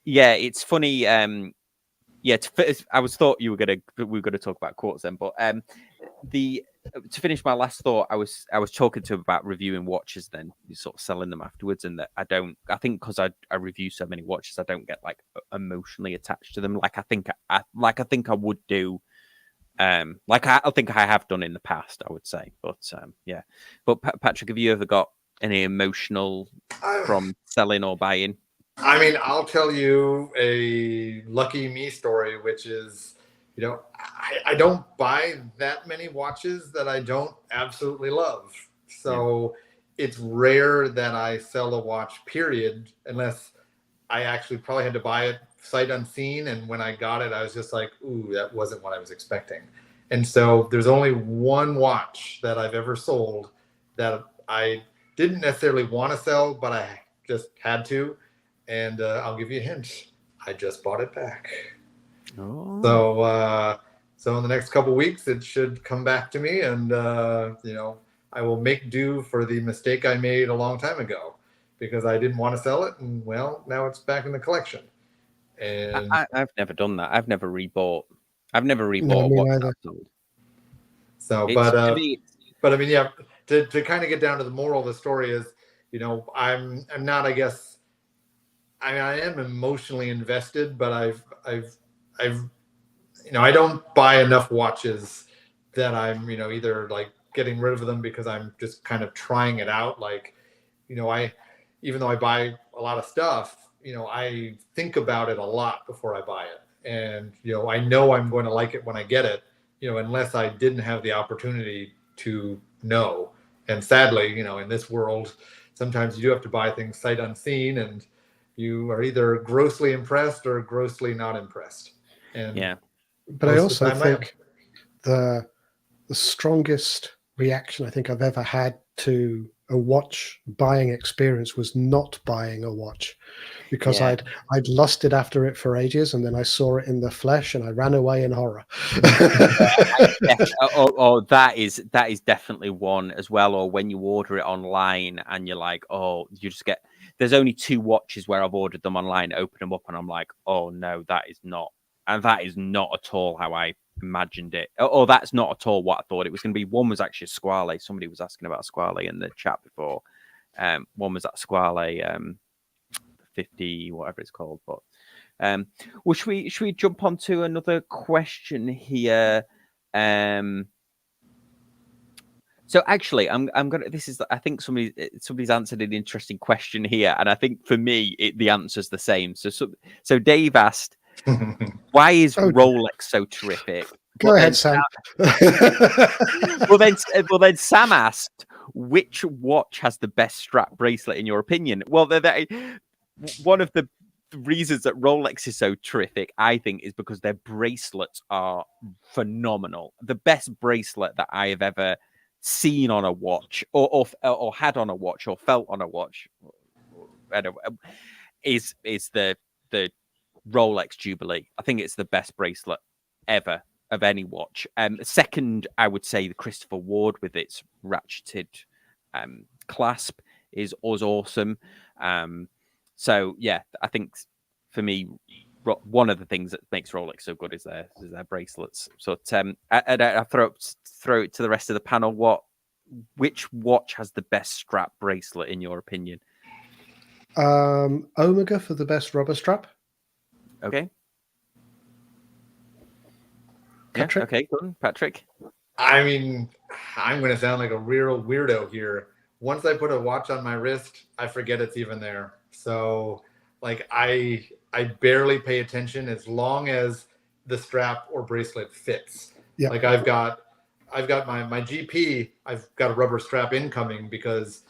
it's funny. I thought we were gonna talk about quartz then, but to finish my last thought, I was talking to him about reviewing watches, then sort of selling them afterwards, and that I think because I review so many watches, I don't get like emotionally attached to them like I think I would do, like I think I have done in the past, I would say. But yeah. But Patrick, have you ever got any emotional from selling or buying? I mean, I'll tell you a lucky me story, which is, I don't buy that many watches that I don't absolutely love. So it's rare that I sell a watch, period, unless I actually probably had to buy it sight unseen. And when I got it, I was just like, ooh, that wasn't what I was expecting. And so there's only one watch that I've ever sold that I didn't necessarily want to sell, but I just had to. And I'll give you a hint. I just bought it back. Oh. So in the next couple of weeks, it should come back to me, and I will make do for the mistake I made a long time ago, because I didn't want to sell it, and well, now it's back in the collection. And I've never done that. I've never rebought. No, me what neither. I've sold. so, To me, but I mean, yeah, to kind of get down to the moral of the story is, I'm not, I guess, I am emotionally invested, but I've I don't buy enough watches that I'm, either like getting rid of them because I'm just kind of trying it out. Like, even though I buy a lot of stuff, I think about it a lot before I buy it. And, I know I'm going to like it when I get it, unless I didn't have the opportunity to know. And sadly, in this world, sometimes you do have to buy things sight unseen, and you are either grossly impressed or grossly not impressed. And yeah. But I also think the strongest reaction I think I've ever had to a watch buying experience was not buying a watch, because Yeah. I'd lusted after it for ages, and then I saw it in the flesh and I ran away in horror. That is definitely one as well. Or when you order it online and you're like, oh, you just get. There's only 2 watches where I've ordered them online, open them up, and I'm like, oh no, that is not at all how I imagined it. Oh, that's not at all what I thought it was going to be. One was actually a Squale. Somebody was asking about a Squale in the chat before. One was that Squale 50, whatever it's called. But well, should we jump on to another question here? So actually, I'm gonna. This is, I think somebody's answered an interesting question here, and I think for me the answer's the same. So Dave asked, why is Rolex so terrific? Go ahead, Sam. well, then Sam asked, which watch has the best strap bracelet in your opinion? Well, one of the reasons that Rolex is so terrific, I think, is because their bracelets are phenomenal. The best bracelet that I have ever seen on a watch, or had on a watch, or felt on a watch, is the Rolex Jubilee. I think it's the best bracelet ever of any watch. Second, I would say the Christopher Ward with its ratcheted clasp is awesome. So yeah, I think for me, one of the things that makes Rolex so good is their bracelets. So I throw it to the rest of the panel. Which watch has the best strap bracelet in your opinion? Omega for the best rubber strap. Okay. Patrick? Yeah, okay, good. Patrick? I mean, I'm going to sound like a real weirdo here. Once I put a watch on my wrist, I forget it's even there. So, like, I barely pay attention as long as the strap or bracelet fits. Yep. Like, I've got my GP, I've got a rubber strap incoming because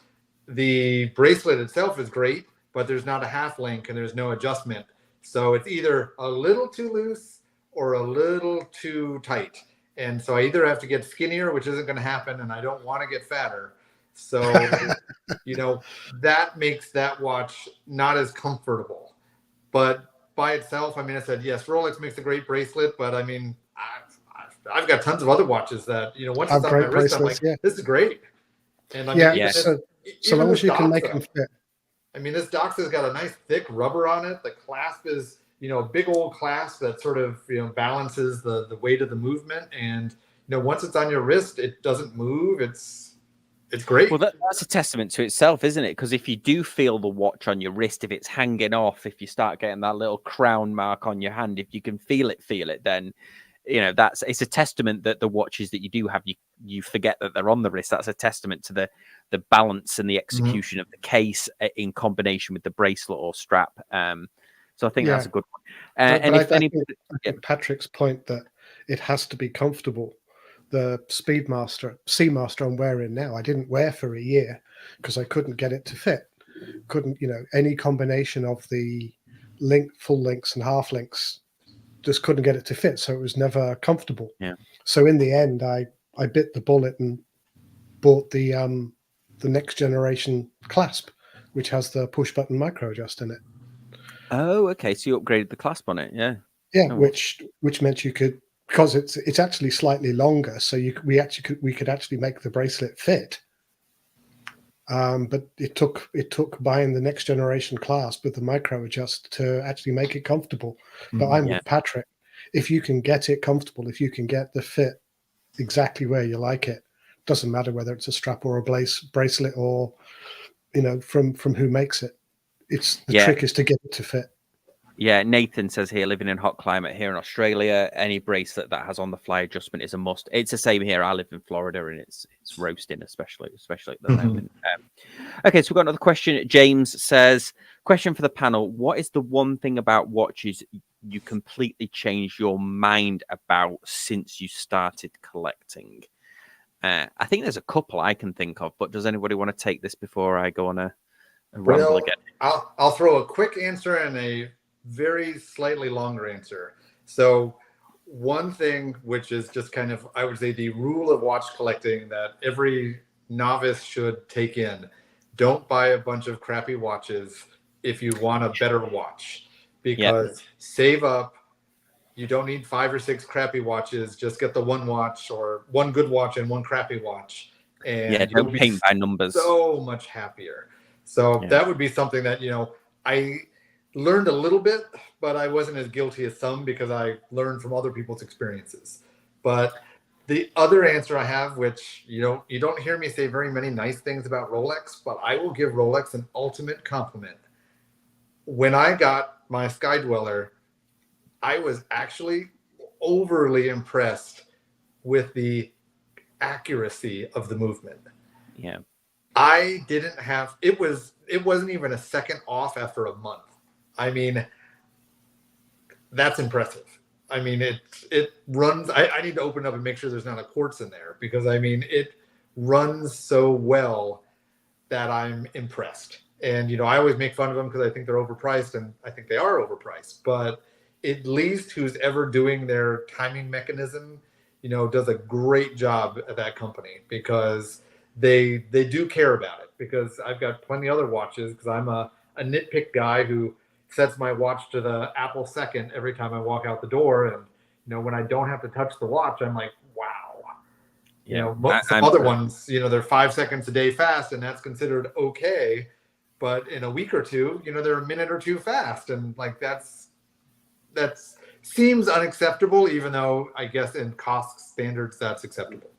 the bracelet itself is great, but there's not a half link and there's no adjustment. So it's either a little too loose or a little too tight. And so I either have to get skinnier, which isn't going to happen, and I don't want to get fatter. So, that makes that watch not as comfortable. But by itself, I mean, I said, yes, Rolex makes a great bracelet, but I mean, I've got tons of other watches that, once it's on my wrist, I'm like, this is great. And I mean, so long as you can make them fit. I mean, this Doxa's got a nice thick rubber on it. The clasp is, a big old clasp that sort of, balances the weight of the movement. And, once it's on your wrist, it doesn't move. It's great. Well, that's a testament to itself, isn't it? Because if you do feel the watch on your wrist, if it's hanging off, if you start getting that little crown mark on your hand, if you can feel it, then it's a testament that the watches that you do have, you forget that they're on the wrist. That's a testament to the balance and the execution of the case in combination with the bracelet or strap. So I think that's a good one. And I think Patrick's point that it has to be comfortable. The Seamaster I'm wearing now, I didn't wear for a year because I couldn't get it to fit. Any combination of the full links and half links. Just couldn't get it to fit, so it was never comfortable. Yeah. So in the end, I bit the bullet and bought the next generation clasp, which has the push button micro adjust in it. Oh, okay. So you upgraded the clasp on it, yeah. Yeah, Oh. which meant you could, because it's actually slightly longer, so we could actually make the bracelet fit. But it took buying the next generation clasp with the micro adjust to actually make it comfortable. But I'm with Patrick. If you can get it comfortable, if you can get the fit exactly where you like it, doesn't matter whether it's a strap or a bracelet or, from who makes it. It's the trick is to get it to fit. Yeah, Nathan says here, living in hot climate here in Australia, any bracelet that has on the fly adjustment is a must. It's the same here. I live in Florida and it's roasting, especially at the moment. Okay, so we've got another question. James says, question for the panel. What is the one thing about watches you completely changed your mind about since you started collecting? I think there's a couple I can think of, but does anybody want to take this before I go on a ramble again? I'll throw a quick answer and a very slightly longer answer. So one thing, which is just kind of, I would say, the rule of watch collecting that every novice should take in: don't buy a bunch of crappy watches if you want a better watch, because save up. You don't need 5 or 6 crappy watches. Just get the one watch, or one good watch and one crappy watch, and don't paint by numbers. So much happier. So that would be something that, I learned a little bit, but I wasn't as guilty as some because I learned from other people's experiences. But the other answer I have, which you don't hear me say very many nice things about Rolex, but I will give Rolex an ultimate compliment. When I got my Sky Dweller, I was actually overly impressed with the accuracy of the movement. Yeah. I didn't have, it wasn't even a second off after a month. I mean, that's impressive. I mean, it runs, I need to open up and make sure there's not a quartz in there, because I mean, it runs so well that I'm impressed. And, I always make fun of them because I think they're overpriced, and I think they are overpriced, but at least who's ever doing their timing mechanism, does a great job at that company, because they do care about it. Because I've got plenty of other watches, because I'm a nitpick guy who sets my watch to the Apple second every time I walk out the door. And, when I don't have to touch the watch, I'm like, wow. Some other ones, they're 5 seconds a day fast, and that's considered okay. But in a week or two, they're a minute or two fast. And like, that seems unacceptable, even though I guess in cost standards, that's acceptable.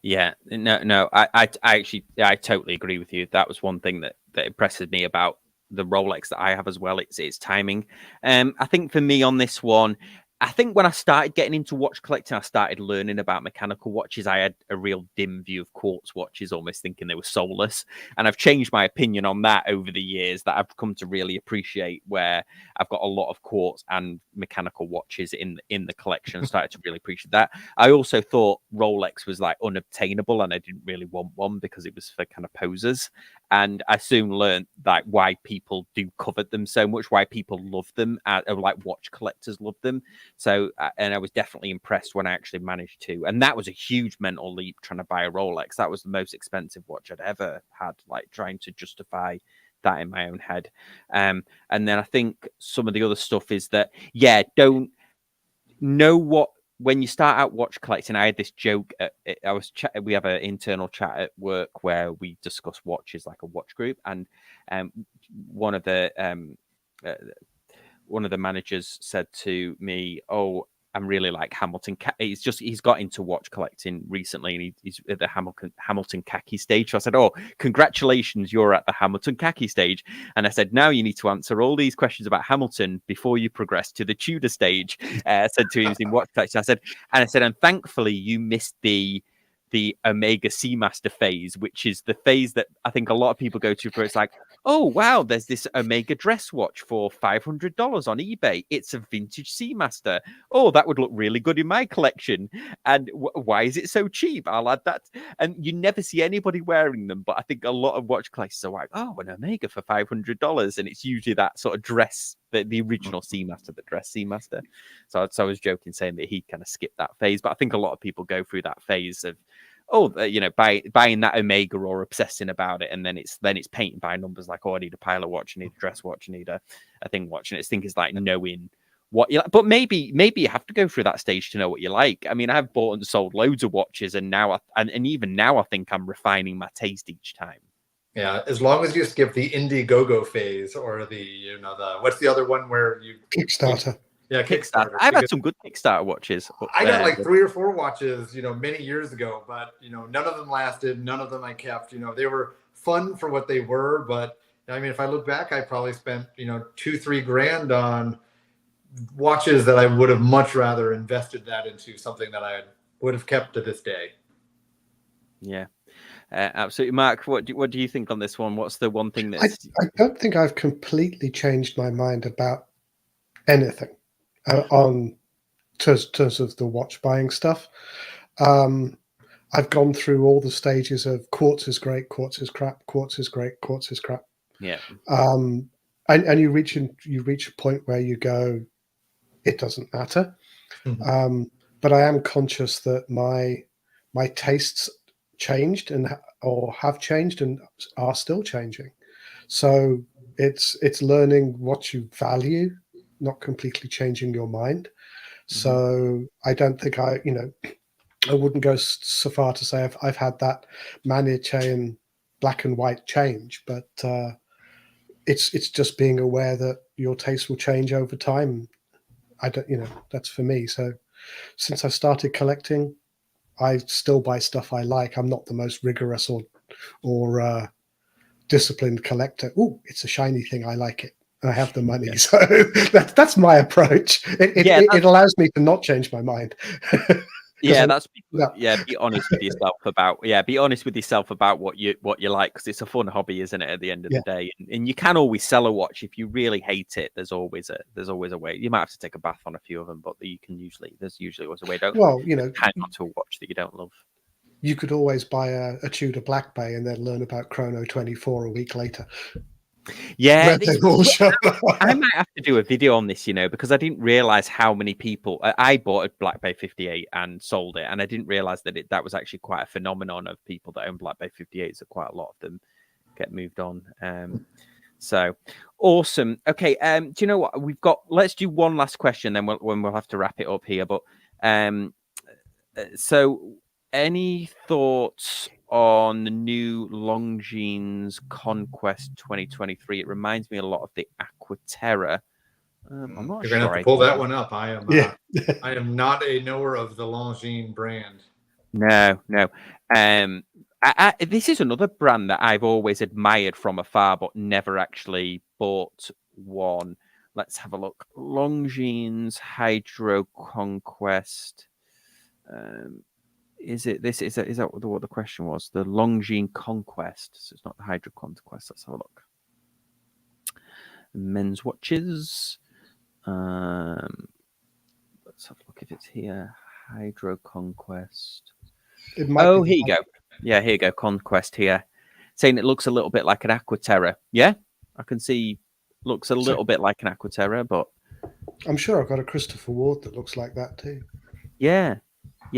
Yeah, no, I actually, I totally agree with you. That was one thing that impresses me about the Rolex that I have as well. It's timing. I think for me on this one, I think when I started getting into watch collecting, I started learning about mechanical watches. I had a real dim view of quartz watches, almost thinking they were soulless. And I've changed my opinion on that over the years, that I've come to really appreciate, where I've got a lot of quartz and mechanical watches in the collection. Started to really appreciate that. I also thought Rolex was like unobtainable, and I didn't really want one because it was for kind of posers. And I soon learned like why people do covet them so much, why people love them, like watch collectors love them. So, and I was definitely impressed when I actually managed to. And that was a huge mental leap, trying to buy a Rolex. That was the most expensive watch I'd ever had, like trying to justify that in my own head. And then I think some of the other stuff is that, don't know what, when you start out watch collecting. I had this joke. We have an internal chat at work where we discuss watches, like a watch group, and one of the managers said to me, "Oh, I'm really like Hamilton." He's got into watch collecting recently, and he's at the Hamilton khaki stage. So I said, "Oh, congratulations, you're at the Hamilton khaki stage." And I said, "Now you need to answer all these questions about Hamilton before you progress to the Tudor stage." I said to him, he's in watch collecting. I said, and thankfully you missed the Omega Seamaster phase, which is the phase that I think a lot of people go to, where it's like, oh wow, there's this Omega dress watch for $500 on eBay. It's a vintage Seamaster. Oh, that would look really good in my collection. And why is it so cheap? I'll add that. And you never see anybody wearing them, but I think a lot of watch collectors are like, oh, an Omega for $500, and it's usually that sort of dress the original Seamaster that dressed Seamaster. So I was joking saying that he kind of skipped that phase, but I think a lot of people go through that phase of buying that Omega or obsessing about it, and then it's painted by numbers like, oh, I need a pilot watch, I need a dress watch, I need a thing watch, and it's like knowing what you like. But maybe you have to go through that stage to know what you like. I mean, I've bought and sold loads of watches, and now and even now I think I'm refining my taste each time. Yeah, as long as you skip the Indiegogo phase or the what's the other one where you Kickstarter. Yeah, Kickstarter. I've had some good Kickstarter watches. I got like 3 or 4 watches, many years ago, but none of them lasted. None of them I kept. They were fun for what they were, but I mean, if I look back, I probably spent $2-3 grand on watches that I would have much rather invested that into something that I would have kept to this day. Yeah. Absolutely. Mark, what do you think on this one? What's the one thing that's... I don't think I've completely changed my mind about anything on terms of the watch buying stuff. I've gone through all the stages of quartz is great, quartz is crap, quartz is great, quartz is crap. Yeah. And you reach a point where you go, it doesn't matter. Mm-hmm. But I am conscious that my tastes changed or have changed and are still changing. So it's learning what you value, not completely changing your mind. So I don't think I wouldn't go so far to say I've had that Manir chain black and white change, but it's just being aware that your taste will change over time. I don't, that's for me. So since I started collecting, I still buy stuff I like. I'm not the most rigorous or disciplined collector. Oh, it's a shiny thing. I like it. I have the money. Yeah. So that's my approach. It allows me to not change my mind. Be honest with yourself about what you like, because it's a fun hobby, isn't it, at the end of the day? And you can always sell a watch if you really hate it. There's always a way. You might have to take a bath on a few of them, but there's usually always a way. Hang on to a watch that you don't love. You could always buy a Tudor Black Bay and then learn about Chrono 24 a week later. Yeah, I might have to do a video on this, because I didn't realize how many people. I bought a Black Bay 58 and sold it, and I didn't realize that was actually quite a phenomenon of people that own Black Bay 58s. So quite a lot of them get moved on. So awesome. Okay, do you know what we've got? Let's do one last question, then we'll have to wrap it up here. But so any thoughts on the new Longines Conquest 2023? It reminds me a lot of the Aquaterra. I'm not You're sure. Gonna have to pull that one up. I am. I am not a knower of the Longines brand. No. This is another brand that I've always admired from afar, but never actually bought one. Let's have a look. Longines Hydro Conquest. Is that what the question was? The Longines Conquest. So it's not the Hydro Conquest. Let's have a look. Men's watches. Let's have a look if it's here. Hydro Conquest. Here you go. Yeah, here you go. Conquest here. Saying it looks a little bit like an Aquaterra. Yeah, I can see. Looks a little bit like an Aquaterra, but I'm sure I've got a Christopher Ward that looks like that too. Yeah,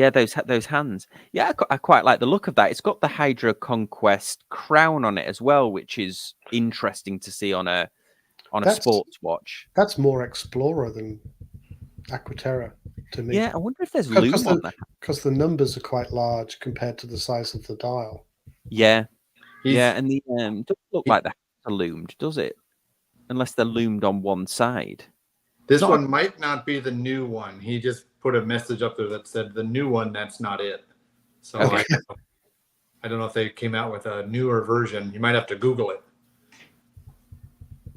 those hands. Yeah, I quite like the look of that. It's got the Hydro Conquest crown on it as well, which is interesting to see on a sports watch. That's more Explorer than Aquaterra to me. Yeah, I wonder if there's lume on that, because the numbers are quite large compared to the size of the dial. Yeah, and the doesn't look like that's loomed, does it? Unless they're loomed on one side. This one might not be the new one. He just put a message up there that said the new one, that's not it. So okay. I don't know if they came out with a newer version. You might have to Google it.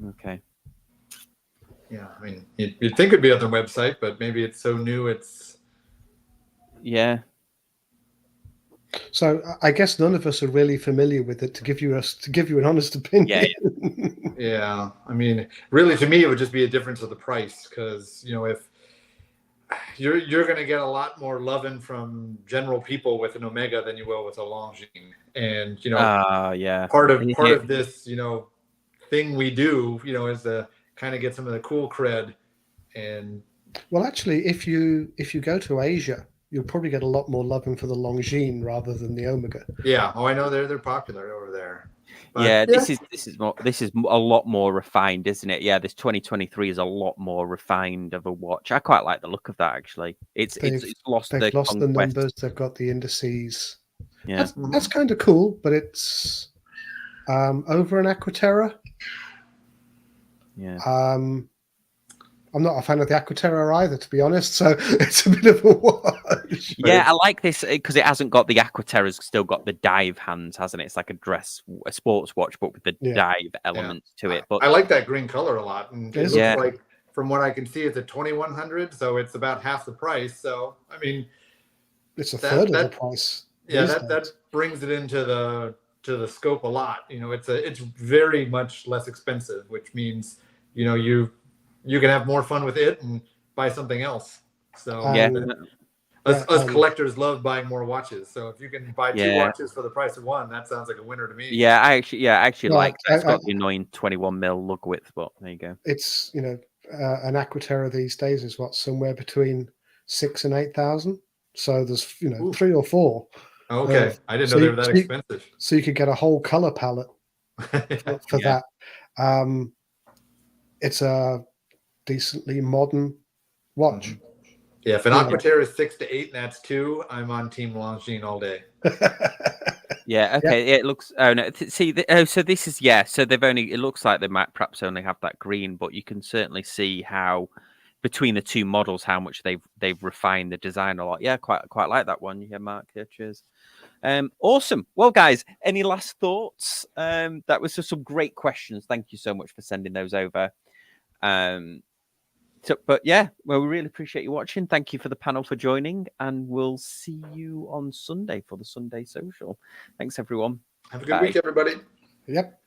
Okay. Yeah, I mean, you'd think it'd be on their website, but maybe it's so new it's... Yeah. So I guess none of us are really familiar with it to give you an honest opinion. Yeah. I mean, really, to me, it would just be a difference of the price, because if you're going to get a lot more loving from general people with an Omega than you will with a Longines, and part of this thing we do, is the kind of get some of the cool cred. And well, actually, if you go to Asia, you'll probably get a lot more loving for the Longines rather than the Omega. yeah, I know they're popular over there. But, yeah, this is a lot more refined, isn't it? Yeah, this 2023 is a lot more refined of a watch. I quite like the look of that actually. It's lost They've the lost the conquest. numbers. They've got the indices. Yeah, That's kind of cool, but it's over an Aquaterra. yeah. I'm not a fan of the Aquaterra either, to be honest. So it's a bit of a wash. Yeah, I like this because it hasn't got the Aquaterra's still got the dive hands, hasn't it? It's like a sports watch, but with the dive elements to it. But I like that green color a lot, and it looks Yeah. like, from what I can see, it's a 2100, so it's about half the price. So I mean, It's a third of the price. yeah, these that days. brings it into the scope a lot. You know, it's very much less expensive, which means, you know, you can have more fun with it and buy something else. So yeah, us collectors love buying more watches. So if you can buy two watches for the price of one, that sounds like a winner to me. yeah, I actually Well, like that. It's got the annoying 21 mil lug width, but there you go. It's, you know, an Aquaterra these days is what, somewhere between 6,000 and 8,000. So there's, you know, 3 or 4. Okay, I didn't know they were that expensive. So you could get a whole color palette for that. It's a decently modern watch. Yeah, if an Aquaterra is 6 to 8 and that's 2, I'm on Team Longines all day. Yeah. Okay. It looks. Oh no. See. So this is. Yeah. So they've only. It looks like they might perhaps only have that green, but you can certainly see how between the two models how much they've refined the design a lot. Yeah. Quite like that one. Yeah, Mark. Yeah, cheers. Awesome. Well, guys, any last thoughts? That was just some great questions. Thank you so much for sending those over. But yeah, well, we really appreciate you watching. Thank you for the panel for joining, and we'll see you on Sunday for the Sunday Social. Thanks, everyone. Have a good week, everybody. Yep.